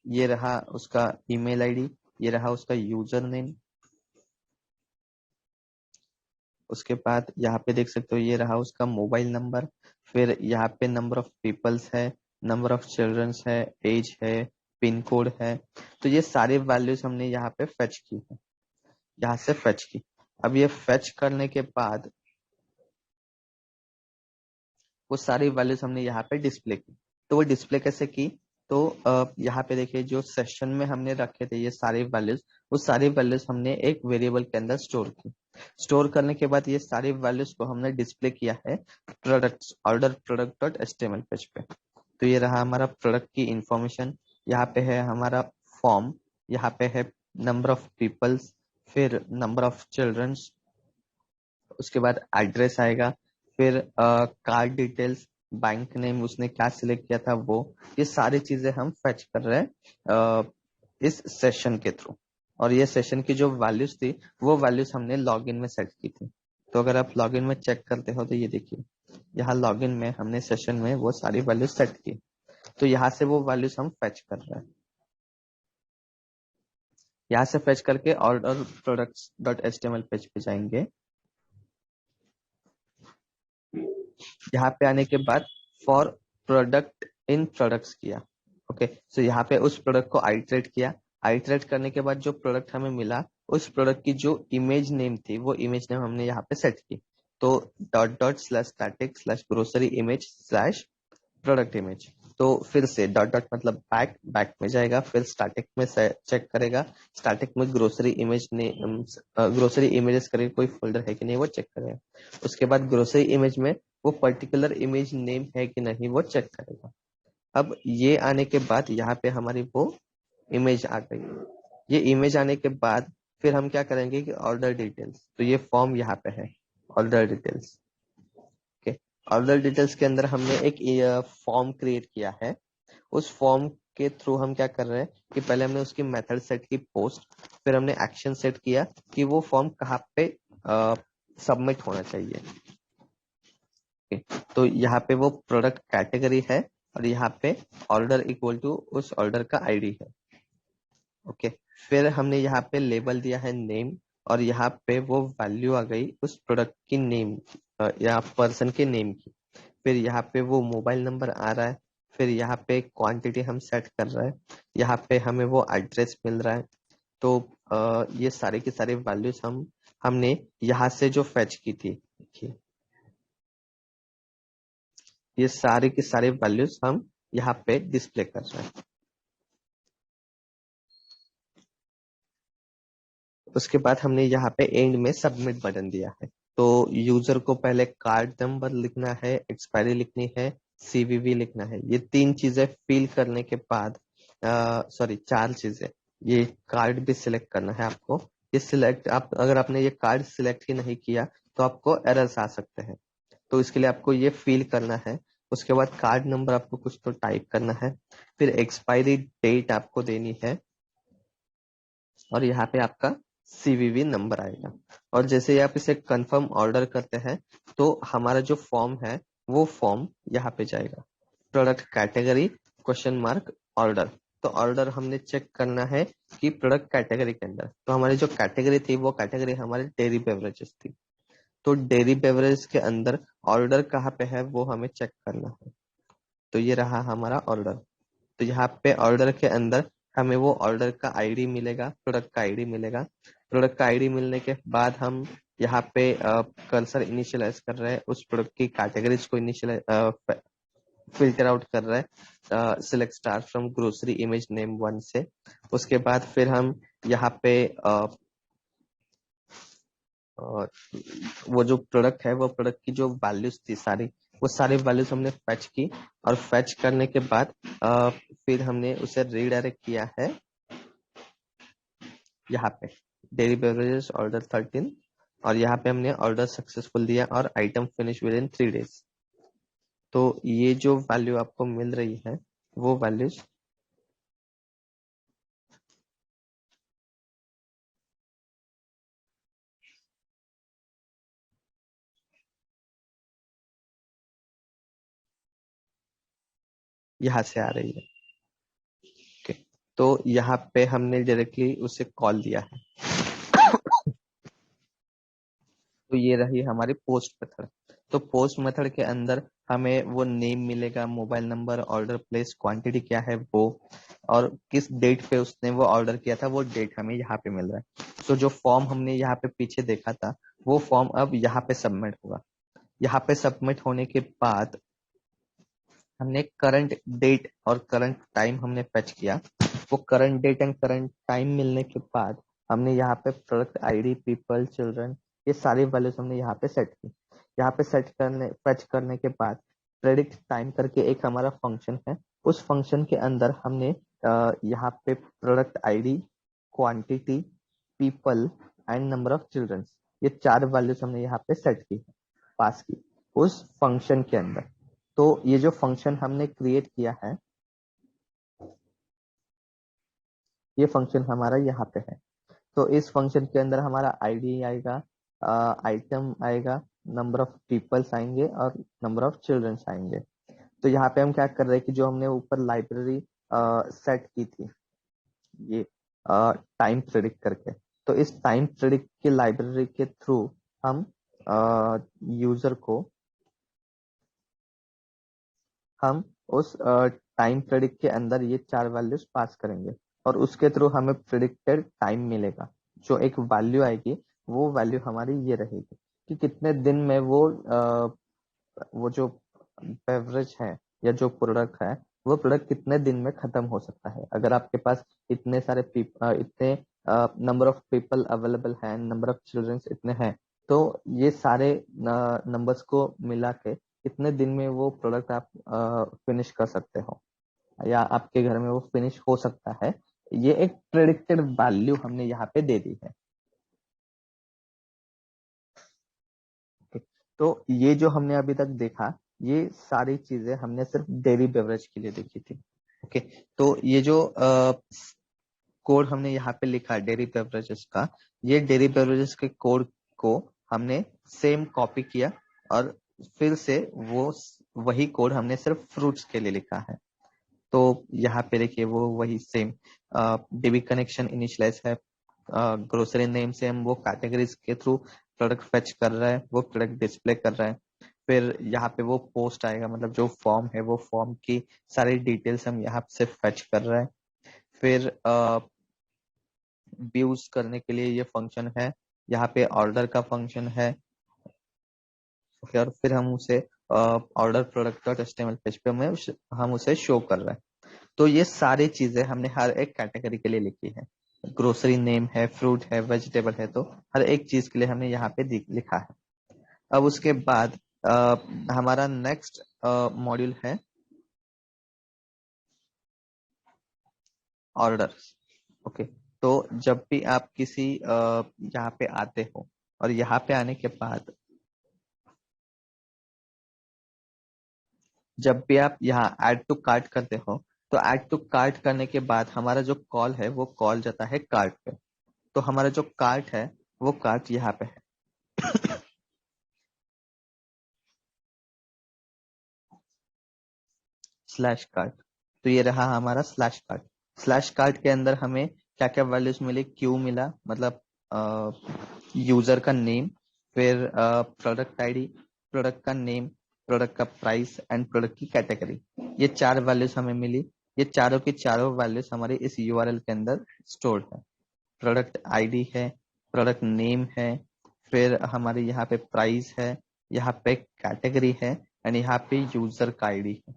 ये रहा उसका ईमेल आईडी, ये रहा उसका यूजर नेम, उसके बाद यहाँ पे देख सकते हो ये रहा उसका मोबाइल नंबर, फिर यहाँ पे नंबर ऑफ पीपल्स है, नंबर ऑफ चिल्ड्रंस है, एज है, पिन कोड है। तो ये सारी वैल्यूज हमने यहाँ पे फेच की है, यहाँ से फेच की। अब ये फेच करने के बाद वो सारी वैल्यूज हमने यहाँ पे डिस्प्ले की। तो वो डिस्प्ले कैसे की, तो यहाँ पे देखिए जो सेशन में हमने रखे थे ये सारी वैल्यूज, वो सारी वैल्यूज हमने एक वेरिएबल के अंदर स्टोर की। स्टोर करने के बाद ये सारी वैल्यूज को हमने डिस्प्ले किया है products order product dot HTML page पे। तो ये रहा हमारा प्रोडक्ट की इंफॉर्मेशन, यहाँ पे है हमारा फॉर्म, यहाँ पे है नंबर ऑफ पीपल्स, फिर नंबर ऑफ चिल्ड्रंस, उसके बाद एड्रेस आएगा, फिर कार्ड डिटेल्स, बैंक नेम उसने क्या सिलेक्ट किया था वो, ये सारी चीजें हम फेच कर रहे हैं इस सेशन के थ्रू। और ये सेशन की जो वैल्यूज थी वो वैल्यूज हमने लॉगिन में सेट की थी। तो अगर आप लॉगिन में चेक करते हो तो ये देखिए यहाँ लॉगिन में हमने सेशन में वो सारी वैल्यूज सेट की, तो यहाँ से वो वैल्यूज हम फेच कर रहे हैं। यहाँ से फेच करके order products dot HTML page पे जाएंगे। यहाँ पे आने के बाद फॉर प्रोडक्ट इन प्रोडक्ट्स किया। ओके, सो यहाँ पे उस प्रोडक्ट को आइटरेट किया। आइटरेट करने के बाद जो प्रोडक्ट हमें मिला, उस प्रोडक्ट की जो इमेज नेम थी वो इमेज नेम हमने यहाँ पे सेट की। तो dot dot slash static slash grocery image slash product image. तो फिर से डॉट डॉट मतलब बैक, बैक में जाएगा, फिर स्टैटिक में चेक करेगा, स्टैटिक में ग्रोसरी इमेज ने ग्रोसरी इमेजेस करके कोई फोल्डर है कि नहीं वो चेक करेगा। उसके बाद ग्रोसरी इमेज में वो पर्टिकुलर इमेज नेम है कि नहीं वो चेक करेगा। अब ये आने के बाद यहाँ पे हमारी वो इमेज आ गई। ये इमेज आने के बाद फिर हम क्या करेंगे कि ऑर्डर डिटेल्स, तो ये फॉर्म यहाँ पे है ऑर्डर डिटेल्स। ऑर्डर डिटेल्स के अंदर हमने एक फॉर्म क्रिएट किया है। उस फॉर्म के थ्रू हम क्या कर रहे हैं कि पहले हमने उसकी मेथड सेट की पोस्ट, फिर हमने एक्शन सेट किया कि वो फॉर्म कहाँ पे सबमिट होना चाहिए। तो यहाँ पे वो प्रोडक्ट कैटेगरी है और यहाँ पे ऑर्डर इक्वल टू उस ऑर्डर का आईडी है। ओके, फिर हमने यहाँ पे लेबल दिया है नेम और यहाँ पे वो वैल्यू आ गई उस प्रोडक्ट की नेम या पर्सन के नेम की। फिर यहाँ पे वो मोबाइल नंबर आ रहा है, फिर यहाँ पे क्वांटिटी हम सेट कर रहे हैं, यहाँ पे हमें वो एड्रेस मिल रहा है। तो ये सारे की सारी वैल्यूज हमने यहाँ से जो फेच की थी, देखिए ये सारे की सारी वैल्यूज हम यहाँ पे डिस्प्ले कर रहे हैं। उसके बाद हमने यहाँ पे एंड में सबमिट बटन दिया है। तो यूजर को पहले कार्ड नंबर लिखना है, एक्सपायरी लिखनी है, सीवीवी लिखना है। ये तीन चीजें फिल करने के बाद सॉरी चार चीजें, ये कार्ड भी सिलेक्ट करना है आपको। ये सिलेक्ट आप अगर आपने ये कार्ड सिलेक्ट ही नहीं किया तो आपको एरर्स आ सकते हैं। तो इसके लिए आपको ये फिल करना है। उसके बाद कार्ड नंबर आपको कुछ तो टाइप करना है, फिर एक्सपायरी डेट आपको देनी है और यहाँ पे आपका सीवीवी नंबर आएगा। और जैसे ही आप इसे कंफर्म ऑर्डर करते हैं तो हमारा जो फॉर्म है वो फॉर्म यहाँ पे जाएगा। Product category question mark order. तो ऑर्डर हमने चेक करना है कि प्रोडक्ट कैटेगरी के अंदर, तो हमारी जो कैटेगरी थी वो कैटेगरी हमारी डेयरी बेवरेजेस थी। तो डेयरी बेवरेज के अंदर ऑर्डर कहाँ पे है वो हमें चेक करना है। तो ये रहा हमारा ऑर्डर। तो यहाँ पे ऑर्डर के अंदर हमें वो ऑर्डर का आईडी मिलेगा, प्रोडक्ट का आईडी मिलेगा। प्रोडक्ट का आईडी मिलने के बाद हम यहाँ पे कर्सर इनिशियलाइज कर रहे हैं, उस प्रोडक्ट की कैटेगरीज को इनिशियलाइज फिल्टर आउट कर रहे हैं, select star from grocery image name 1 से। उसके बाद फिर हम यहाँ पे वो जो प्रोडक्ट है वो प्रोडक्ट की जो वैल्यूज थी सारी, वो सारी वैल्यूज हमने फेच की। और फेच करने के बाद फिर हमने उसे रीडायरेक्ट किया है यहाँ पे डेयरी बेवरेजेस ऑर्डर 13, और यहाँ पे हमने ऑर्डर सक्सेसफुल दिया और item finish with in 3 days। तो ये जो वैल्यू आपको मिल रही है वो वैल्यूज यहाँ से आ रही है। ओके, तो यहाँ पे हमने डायरेक्टली उसे कॉल दिया है। तो ये रही हमारी पोस्ट मेथड। तो पोस्ट मेथड के अंदर हमें वो नेम मिलेगा, mobile number, order place, quantity क्या है वो, और किस डेट पे उसने वो ऑर्डर किया था वो डेट हमें यहाँ पे मिल रहा है। तो जो फॉर्म हमने यहाँ पे पीछे देखा था वो फॉर्म अब यहाँ पे सबमिट होगा। यहाँ पे सबमिट होने के बाद हमने करंट डेट और करंट टाइम हमने फेच किया। वो current date and current time मिलने के बाद हमने यहाँ पे प्रोडक्ट आईडी, पीपल, चिल्ड्रन, ये सारी वैल्यूज हमने यहाँ पे सेट की। यहाँ पे सेट करने फेच करने के बाद प्रेडिक्ट टाइम करके एक हमारा फंक्शन है। उस फंक्शन के अंदर हमने यहाँ पे product ID, quantity, people and number of children, ये चार वैल्यूज हमने यहाँ पे सेट की, पास की उस फंक्शन के अंदर। तो ये जो फंक्शन हमने क्रिएट किया है, ये फंक्शन हमारा यहाँ पे है। तो इस फंक्शन के अंदर हमारा आईडी आएगा, आइटम आएगा, नंबर ऑफ पीपल्स आएंगे और नंबर ऑफ चिल्ड्रंस आएंगे। तो यहाँ पे हम क्या कर रहे हैं कि जो हमने ऊपर लाइब्रेरी सेट की थी, ये टाइम प्रेडिक्ट करके। तो इस टाइम प्रेडिक्ट की लाइब्रेरी के थ्रू हम यूजर को हम उस टाइम प्रेडिक्ट के अंदर ये 4 वैल्यूज पास करेंगे और उसके थ्रू हमें प्रिडिक्टेड टाइम मिलेगा। जो एक वैल्यू आएगी वो वैल्यू हमारी ये रहेगी कि कितने दिन में वो जो बेवरेज है या जो प्रोडक्ट है वो प्रोडक्ट कितने दिन में खत्म हो सकता है। अगर आपके पास इतने सारे इतने नंबर ऑफ पीपल अवेलेबल हैं, नंबर ऑफ चिल्ड्रंस इतने हैं, तो ये सारे नंबर्स को मिला के कितने दिन में वो प्रोडक्ट आप फिनिश कर सकते हो या आपके घर में वो फिनिश हो सकता है। ये एक प्रेडिक्टेड वैल्यू हमने यहाँ पे दे दी है। तो ये जो हमने अभी तक देखा, ये सारी चीजें हमने सिर्फ डेयरी बेवरेज के लिए देखी थी। ओके, तो ये जो कोड हमने यहाँ पे लिखा डेयरी बेवरेजेस का, ये डेयरी बेवरेजेस के कोड को हमने सेम कॉपी किया और फिर से वही कोड हमने सिर्फ फ्रूट्स के लिए लिखा है। तो यहाँ पे देखिए वो वही सेम डीबी कनेक्शन इनिशियलाइज है। ग्रोसरी नेम से हम वो कैटेगरीज के थ्रू प्रोडक्ट फेच कर रहा है, वो प्रोडक्ट डिस्प्ले कर रहा है। फिर यहाँ पे वो पोस्ट आएगा, मतलब जो फॉर्म है वो फॉर्म की सारी डिटेल्स हम यहाँ से फेच कर रहे हैं। फिर व्यूज करने के लिए ये फंक्शन है, यहाँ पे ऑर्डर का फंक्शन है। और फिर हम उसे order product dot HTML page पे हम उसे शो कर रहे हैं। तो ये सारी चीजें हमने हर एक कैटेगरी के लिए लिखी है। ग्रोसरी नेम है, फ्रूट है, वेजिटेबल है, तो हर एक चीज के लिए हमने यहाँ पे लिखा है। अब उसके बाद हमारा नेक्स्ट मॉड्यूल है ऑर्डर। ओके, तो जब भी आप किसी यहाँ पे आते हो और यहाँ पे आने के बाद जब भी आप यहाँ ऐड टू कार्ट करते हो, तो ऐड टू कार्ट करने के बाद हमारा जो कॉल है वो कॉल जाता है कार्ट पे। तो हमारा जो कार्ट है वो कार्ट यहाँ पे है। स्लैश कार्ट, तो ये रहा हमारा स्लैश कार्ट। स्लैश कार्ट के अंदर हमें क्या क्या वैल्यूज मिले, क्यू मिला, मतलब यूजर का नेम, फिर प्रोडक्ट आईडी, प्रोडक्ट का नेम, प्रोडक्ट का प्राइस एंड प्रोडक्ट की कैटेगरी, ये 4 वैल्यूज हमें मिली। ये चारों की चारों वैल्यूज हमारी इस यूआरएल के अंदर स्टोर्ड है। प्रोडक्ट आईडी है, प्रोडक्ट नेम है, फिर हमारे यहाँ पे प्राइस है, यहाँ पे कैटेगरी है एंड यहाँ पे यूजर का आईडी है।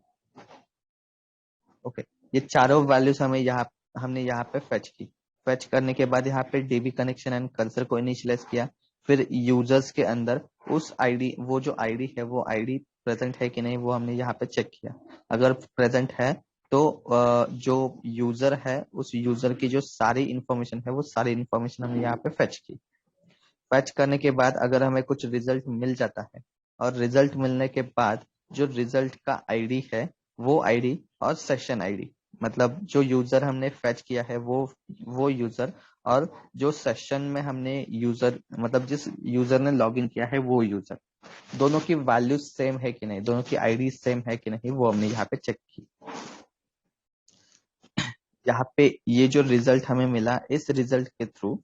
ओके, ये चारों वैल्यूज हमने यहाँ पे फेच की। फेच करने के बाद यहाँ पे डीबी कनेक्शन एंड कर्सर को इनिशियलाइज किया। फिर यूजर्स के अंदर उस आईडी, वो जो आईडी है वो आईडी प्रेजेंट है कि नहीं वो हमने यहाँ पे चेक किया। अगर प्रेजेंट है तो जो यूजर है उस यूजर की जो सारी इंफॉर्मेशन है वो सारी इंफॉर्मेशन हमने यहाँ पे फेच की। फेच करने के बाद अगर हमें कुछ रिजल्ट मिल जाता है और रिजल्ट मिलने के बाद जो रिजल्ट का आईडी है वो आईडी और सेशन आईडी, मतलब जो यूजर हमने फेच किया है वो यूजर और जो सेशन में हमने यूजर, मतलब जिस यूजर ने लॉगिन किया है वो यूजर, दोनों की वैल्यू सेम है कि नहीं, दोनों की आईडी सेम है कि नहीं, वो हमने यहाँ पे चेक की। यहाँ पे ये जो रिजल्ट हमें मिला, इस रिजल्ट के थ्रू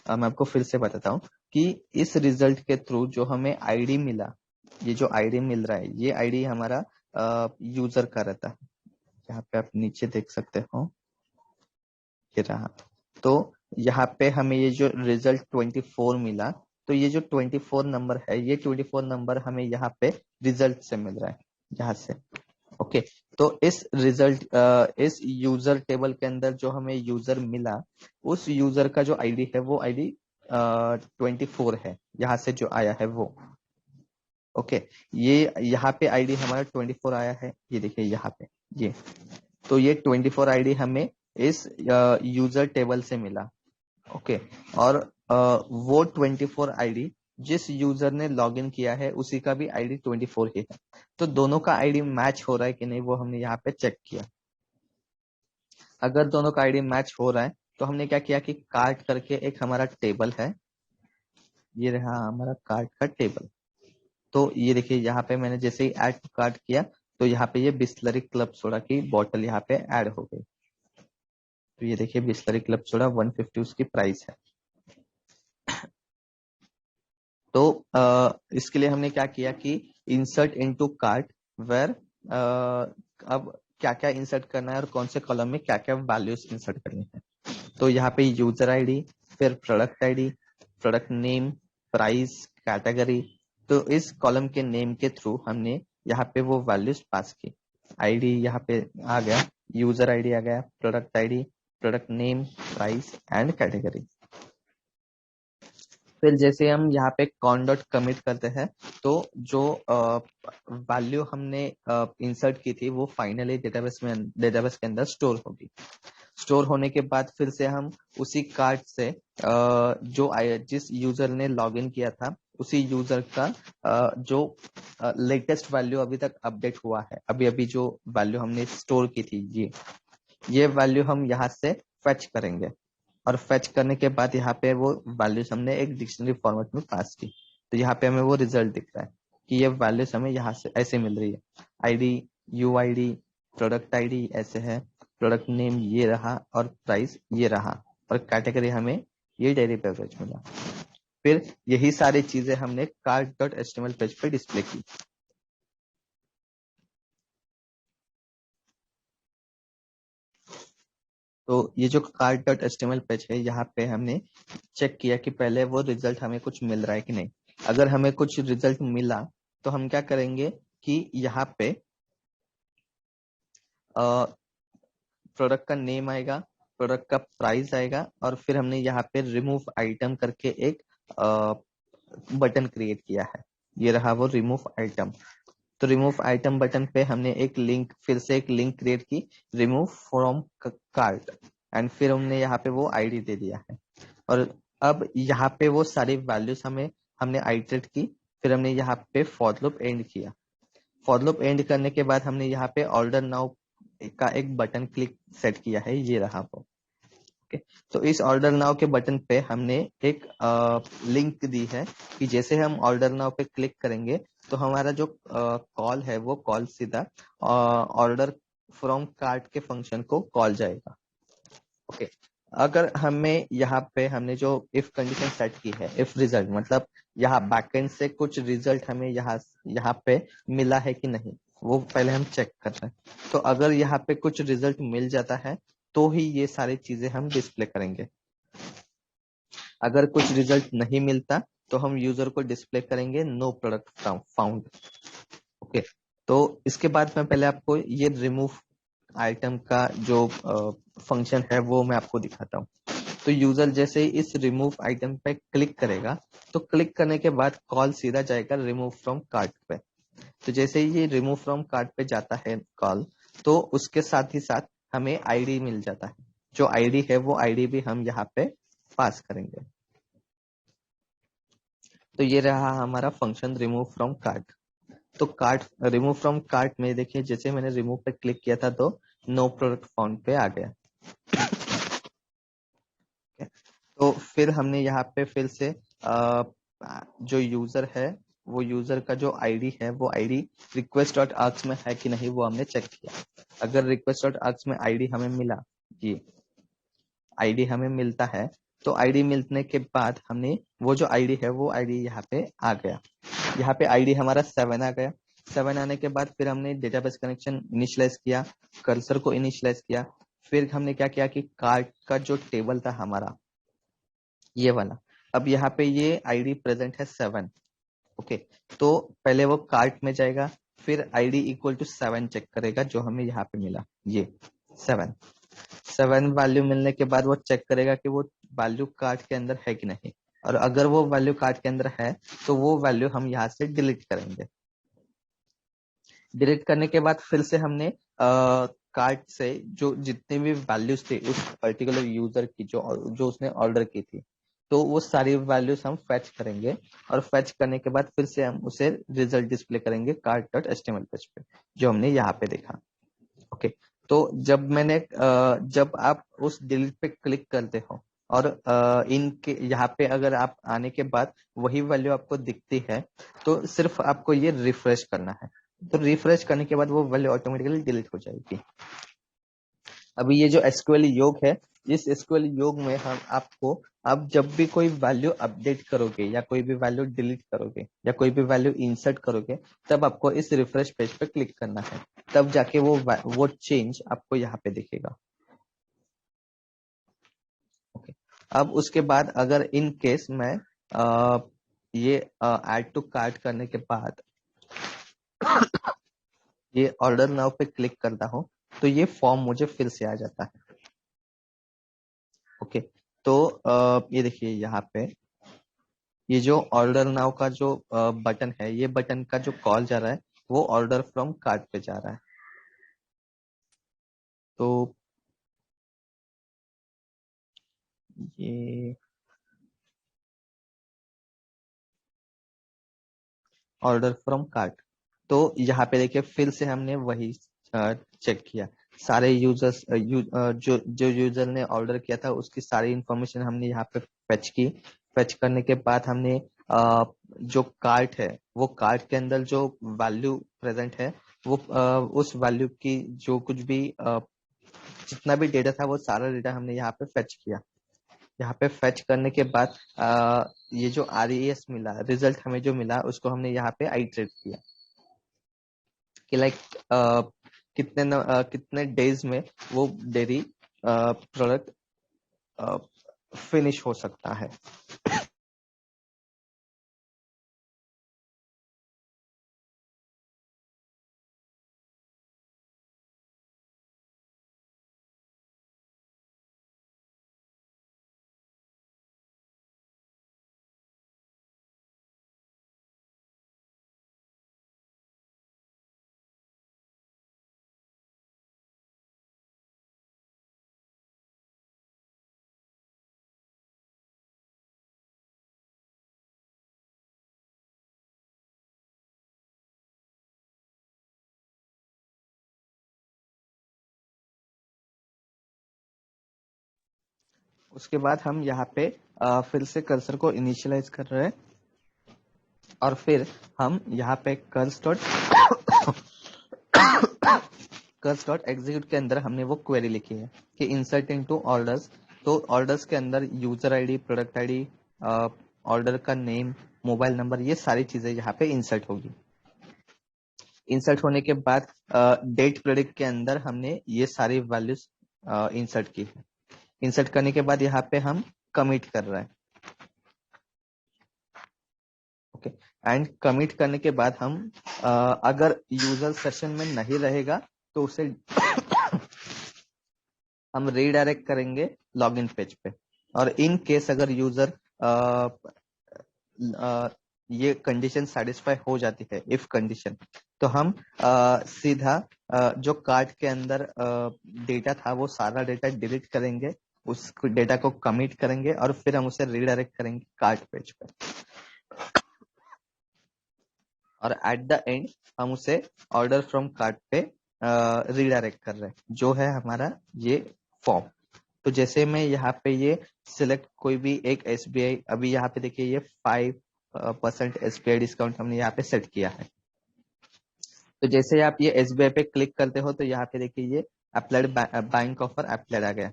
मैं आपको फिर से बताता हूँ कि इस रिजल्ट के थ्रू जो हमें आईडी मिला, ये जो आईडी मिल रहा है ये आईडी हमारा यूजर का रहता है। यहाँ पे आप नीचे देख सकते हो, ये रहा। तो यहाँ पे हमें ये जो रिजल्ट 24 मिला, तो ये जो 24 नंबर है, ये 24 नंबर हमें यहाँ पे रिजल्ट से मिल रहा है, यहाँ से। ओके, तो इस रिजल्ट इस यूजर टेबल के अंदर जो हमें यूजर मिला, उस यूजर का जो आईडी है वो आईडी 24 है, यहाँ से जो आया है वो। ओके, ये यहाँ पे आईडी हमारा 24 आया है, ये देखिए यहाँ पे ये। तो ये 24 आईडी हमें इस यूजर टेबल से मिला। ओके, और वो 24 आईडी जिस यूजर ने लॉगिन किया है उसी का भी आईडी 24 ही है। तो दोनों का आईडी मैच हो रहा है कि नहीं वो हमने यहाँ पे चेक किया। अगर दोनों का आईडी मैच हो रहा है तो हमने क्या किया कि कार्ट करके एक हमारा टेबल है, ये रहा हमारा कार्ट का टेबल। तो ये देखिए यहाँ पे मैंने जैसे ही ऐड टू कार्ट किया तो यहाँ पे ये बिस्लरी क्लब सोडा की बोतल यहाँ पे ऐड हो गई। तो ये देखिए बिस्लरी क्लब सोडा 150 उसकी प्राइस है। तो इसके लिए हमने क्या किया कि इंसर्ट इनटू कार्ट वेयर अब क्या क्या इंसर्ट करना है और कौन से कॉलम में क्या क्या वैल्यूज इंसर्ट करनी है। तो यहाँ पे यूजर आईडी, फिर product ID, product name, price, category. तो इस कॉलम के नेम के थ्रू हमने यहाँ पे वो वैल्यूज पास की। आईडी यहाँ पे आ गया, यूजर आईडी आ गया, product ID, product name, price and category. फिर जैसे हम यहाँ पे कॉन डॉट कमिट करते हैं तो जो वैल्यू हमने इंसर्ट की थी वो फाइनली डेटाबेस के अंदर स्टोर होगी। स्टोर होने के बाद फिर से हम उसी कार्ड से जिस यूजर ने लॉगिन किया था उसी यूजर का जो लेटेस्ट वैल्यू अभी तक अपडेट हुआ है, अभी अभी जो वैल्यू हमने स्टोर की थी ये वैल्यू हम यहाँ से फेच करेंगे। और फेच करने के बाद यहाँ पे वो वैल्यूज हमने एक डिक्शनरी फॉर्मेट में पास की। तो यहाँ पे हमें वो रिजल्ट दिख रहा है कि ये वैल्यूज हमें यहाँ से ऐसे मिल रही है। आईडी, यूआईडी, प्रोडक्ट आईडी ऐसे है, प्रोडक्ट नेम ये रहा और प्राइस ये रहा, और कैटेगरी हमें ये डेयरी बेवरेज मिला। फिर यही सारी चीजें हमने cart.html पेज पे डिस्प्ले की। तो ये जो cart.html पेज है यहाँ पे हमने चेक किया कि पहले वो रिजल्ट हमें कुछ मिल रहा है कि नहीं। अगर हमें कुछ रिजल्ट मिला तो हम क्या करेंगे कि यहाँ पे प्रोडक्ट का नेम आएगा, प्रोडक्ट का प्राइस आएगा, और फिर हमने यहाँ पे रिमूव आइटम करके एक बटन क्रिएट किया है। ये रहा वो रिमूव आइटम। तो रिमूव आइटम बटन पे हमने एक लिंक, फिर से एक लिंक क्रिएट की, रिमूव फ्रॉम कार्ट, एंड फिर हमने यहाँ पे वो आईडी दे दिया है। और अब यहाँ पे वो सारी वैल्यूज हमने आइटरेट की। फिर हमने यहाँ पे फॉर लूप एंड किया। फॉर लूप एंड करने के बाद हमने यहाँ पे ऑर्डर नाउ का एक बटन क्लिक सेट किया है, ये रहा वो। ओके, तो इस ऑर्डर नाउ के बटन पे हमने एक लिंक दी है कि जैसे हम ऑर्डर नाउ पे क्लिक करेंगे तो हमारा जो कॉल है वो कॉल सीधा ऑर्डर फ्रॉम कार्ट के फंक्शन को कॉल जाएगा। ओके, अगर हमें यहाँ पे हमने जो इफ कंडीशन सेट की है, इफ रिजल्ट मतलब यहाँ बैकएंड से कुछ रिजल्ट हमें यहाँ पे मिला है कि नहीं, वो पहले हम चेक कर रहे हैं। तो अगर यहाँ पे कुछ रिजल्ट मिल जाता है तो ही ये सारी चीजें हम डिस्प्ले करेंगे। अगर कुछ रिजल्ट नहीं मिलता तो हम यूजर को डिस्प्ले करेंगे नो प्रोडक्ट फाउंड। ओके, तो इसके बाद मैं पहले आपको ये रिमूव आइटम का जो फंक्शन है वो मैं आपको दिखाता हूँ। तो यूजर जैसे ही इस रिमूव आइटम पे क्लिक करेगा तो क्लिक करने के बाद कॉल सीधा जाएगा रिमूव फ्रॉम कार्ट पे। तो जैसे ही ये रिमूव फ्रॉम कार्ट पे जाता है कॉल, तो उसके साथ ही साथ हमें आईडी मिल जाता है। जो आईडी है वो आईडी भी हम यहाँ पे पास करेंगे। तो ये रहा हमारा फंक्शन रिमूव फ्रॉम कार्ट। तो कार्ट रिमूव फ्रॉम कार्ट में देखिए जैसे मैंने रिमूव पे क्लिक किया था तो नो प्रोडक्ट फाउंड पे आ गया। तो फिर हमने यहाँ पे फिर से जो यूजर है वो यूजर का जो आईडी है वो आईडी रिक्वेस्ट डॉट आर्क्स में है कि नहीं वो हमने चेक किया। अगर रिक्वेस्ट डॉट आर्क्स में आईडी हमें मिला, ये आईडी हमें मिलता है, तो आईडी मिलने के बाद हमने वो जो आईडी है वो आईडी यहाँ पे आ गया। यहाँ पे आईडी हमारा 7 आ गया। 7 आने के बाद फिर हमने डेटाबेस कनेक्शन इनिशियलाइज किया, कर्सर को इनिशियलाइज किया। फिर हमने क्या किया कि कार्ट का जो टेबल था हमारा ये वाला, अब यहाँ पे ये आईडी प्रेजेंट है 7। ओके, तो पहले वो कार्ट में जाएगा, फिर आईडी इक्वल टू 7 चेक करेगा जो हमें यहाँ पे मिला, ये 7 वैल्यू मिलने के बाद वो चेक करेगा कि वो वैल्यू कार्ट के अंदर है कि नहीं, और अगर वो वैल्यू कार्ट के अंदर है तो वो वैल्यू हम यहाँ से डिलीट करेंगे। डिलीट करने के बाद फिर से हमने कार्ट से जो जितने भी वैल्यूज थे उस पर्टिकुलर यूजर की जो उसने ऑर्डर की थी, तो वो सारी वैल्यूज हम फेच करेंगे, और फेच करने के बाद फिर से हम उसे रिजल्ट डिस्प्ले करेंगे cart.html पेज पे जो हमने यहाँ पे देखा। ओके, तो जब आप उस डिलीट पे क्लिक करते हो और इनके यहाँ पे अगर आप आने के बाद वही वैल्यू आपको दिखती है तो सिर्फ आपको ये रिफ्रेश करना है। तो रिफ्रेश करने के बाद वो वैल्यू ऑटोमेटिकली डिलीट हो जाएगी। अभी ये जो एसक्यूएल योग है इस एसक्यूएल योग में हम आपको अब जब भी कोई वैल्यू अपडेट करोगे या कोई भी वैल्यू डिलीट करोगे या कोई भी वैल्यू इंसर्ट करोगे, तब आपको इस रिफ्रेश पेज पे क्लिक करना है, तब जाके वो चेंज आपको यहाँ पे दिखेगा। ओके, अब उसके बाद अगर इन केस मैं ये ऐड टू कार्ट करने के बाद ये ऑर्डर नाउ पे क्लिक करता हूँ, तो ये फॉर्म मुझे फिर से आ जाता है। ओके, तो ये देखिए यहाँ पे ये जो ऑर्डर नाउ का जो बटन है, ये बटन का जो कॉल जा रहा है वो ऑर्डर फ्रॉम कार्ट पे जा रहा है। तो ये ऑर्डर फ्रॉम कार्ट, तो यहाँ पे देखिए फिर से हमने वही चेक किया, सारे यूजर्स जो जो यूजर ने ऑर्डर किया था उसकी सारी इंफॉर्मेशन हमने यहाँ पे फेच की। फेच करने के बाद हमने जो कार्ट है वो कार्ट के अंदर जो वैल्यू प्रेजेंट है वो उस वैल्यू की जो कुछ भी जितना भी डेटा था वो सारा डेटा हमने यहाँ पे फेच किया। यहाँ पे फेच करने के बाद ये जो RES मिला, रिजल्ट हमें जो मिला उसको हमने यहाँ पे आइटरेट किया कि लाइक कितने डेज में वो डेयरी प्रोडक्ट फिनिश हो सकता है। उसके बाद हम यहाँ पे फिर से कर्सर को इनिशियलाइज कर रहे हैं और फिर हम यहाँ पे कर्स डॉट एग्जीक्यूट के अंदर हमने वो क्वेरी लिखी है कि इंसर्ट इनटू ऑर्डर्स। तो ऑर्डर्स के अंदर user ID, product ID, order का नेम, मोबाइल नंबर, ये सारी चीजें यहाँ पे इंसर्ट होगी। इंसर्ट होने के बाद डेट प्रेडिक्ट के अंदर हमने ये सारी वैल्यूज इंसर्ट की है। इंसर्ट करने के बाद यहाँ पे हम कमिट कर रहे हैं। ओके, एंड कमिट करने के बाद हम अगर यूजर सेशन में नहीं रहेगा तो उसे हम रीडायरेक्ट करेंगे लॉगिन पेज पे। और इन केस अगर यूजर ये कंडीशन सेटिस्फाई हो जाती है, इफ कंडीशन, तो हम सीधा जो कार्ट के अंदर डेटा था वो सारा डेटा डिलीट करेंगे, उस डेटा को कमिट करेंगे और फिर हम उसे रीडायरेक्ट करेंगे कार्ट पेज पे। और एट द एंड हम उसे ऑर्डर फ्रॉम कार्ट पे रीडायरेक्ट कर रहे हैं, जो है हमारा ये फॉर्म। तो जैसे मैं यहाँ पे ये सिलेक्ट कोई भी एक SBI, अभी यहाँ पे देखिए ये 5% SBI डिस्काउंट हमने यहाँ पे सेट किया है। तो जैसे आप ये SBI पे क्लिक करते हो तो यहाँ पे देखिए ये अप्लाइड बैंक ऑफर अप्लाइड आ गया।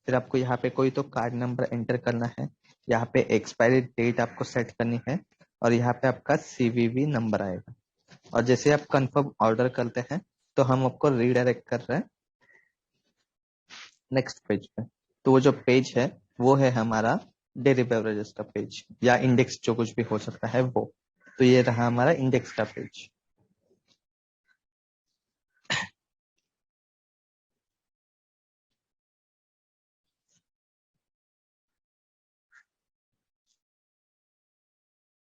फिर आपको यहाँ पे कोई तो कार्ड नंबर एंटर करना है, यहाँ पे एक्सपायरी डेट आपको सेट करनी है और यहाँ पे आपका CVV नंबर आएगा। और जैसे आप कंफर्म ऑर्डर करते हैं तो हम आपको रीडायरेक्ट कर रहे हैं नेक्स्ट पेज पे। तो वो जो पेज है वो है हमारा डेयरी बेवरेजेस का पेज या इंडेक्स, जो कुछ भी हो सकता है वो। तो ये रहा हमारा इंडेक्स का पेज।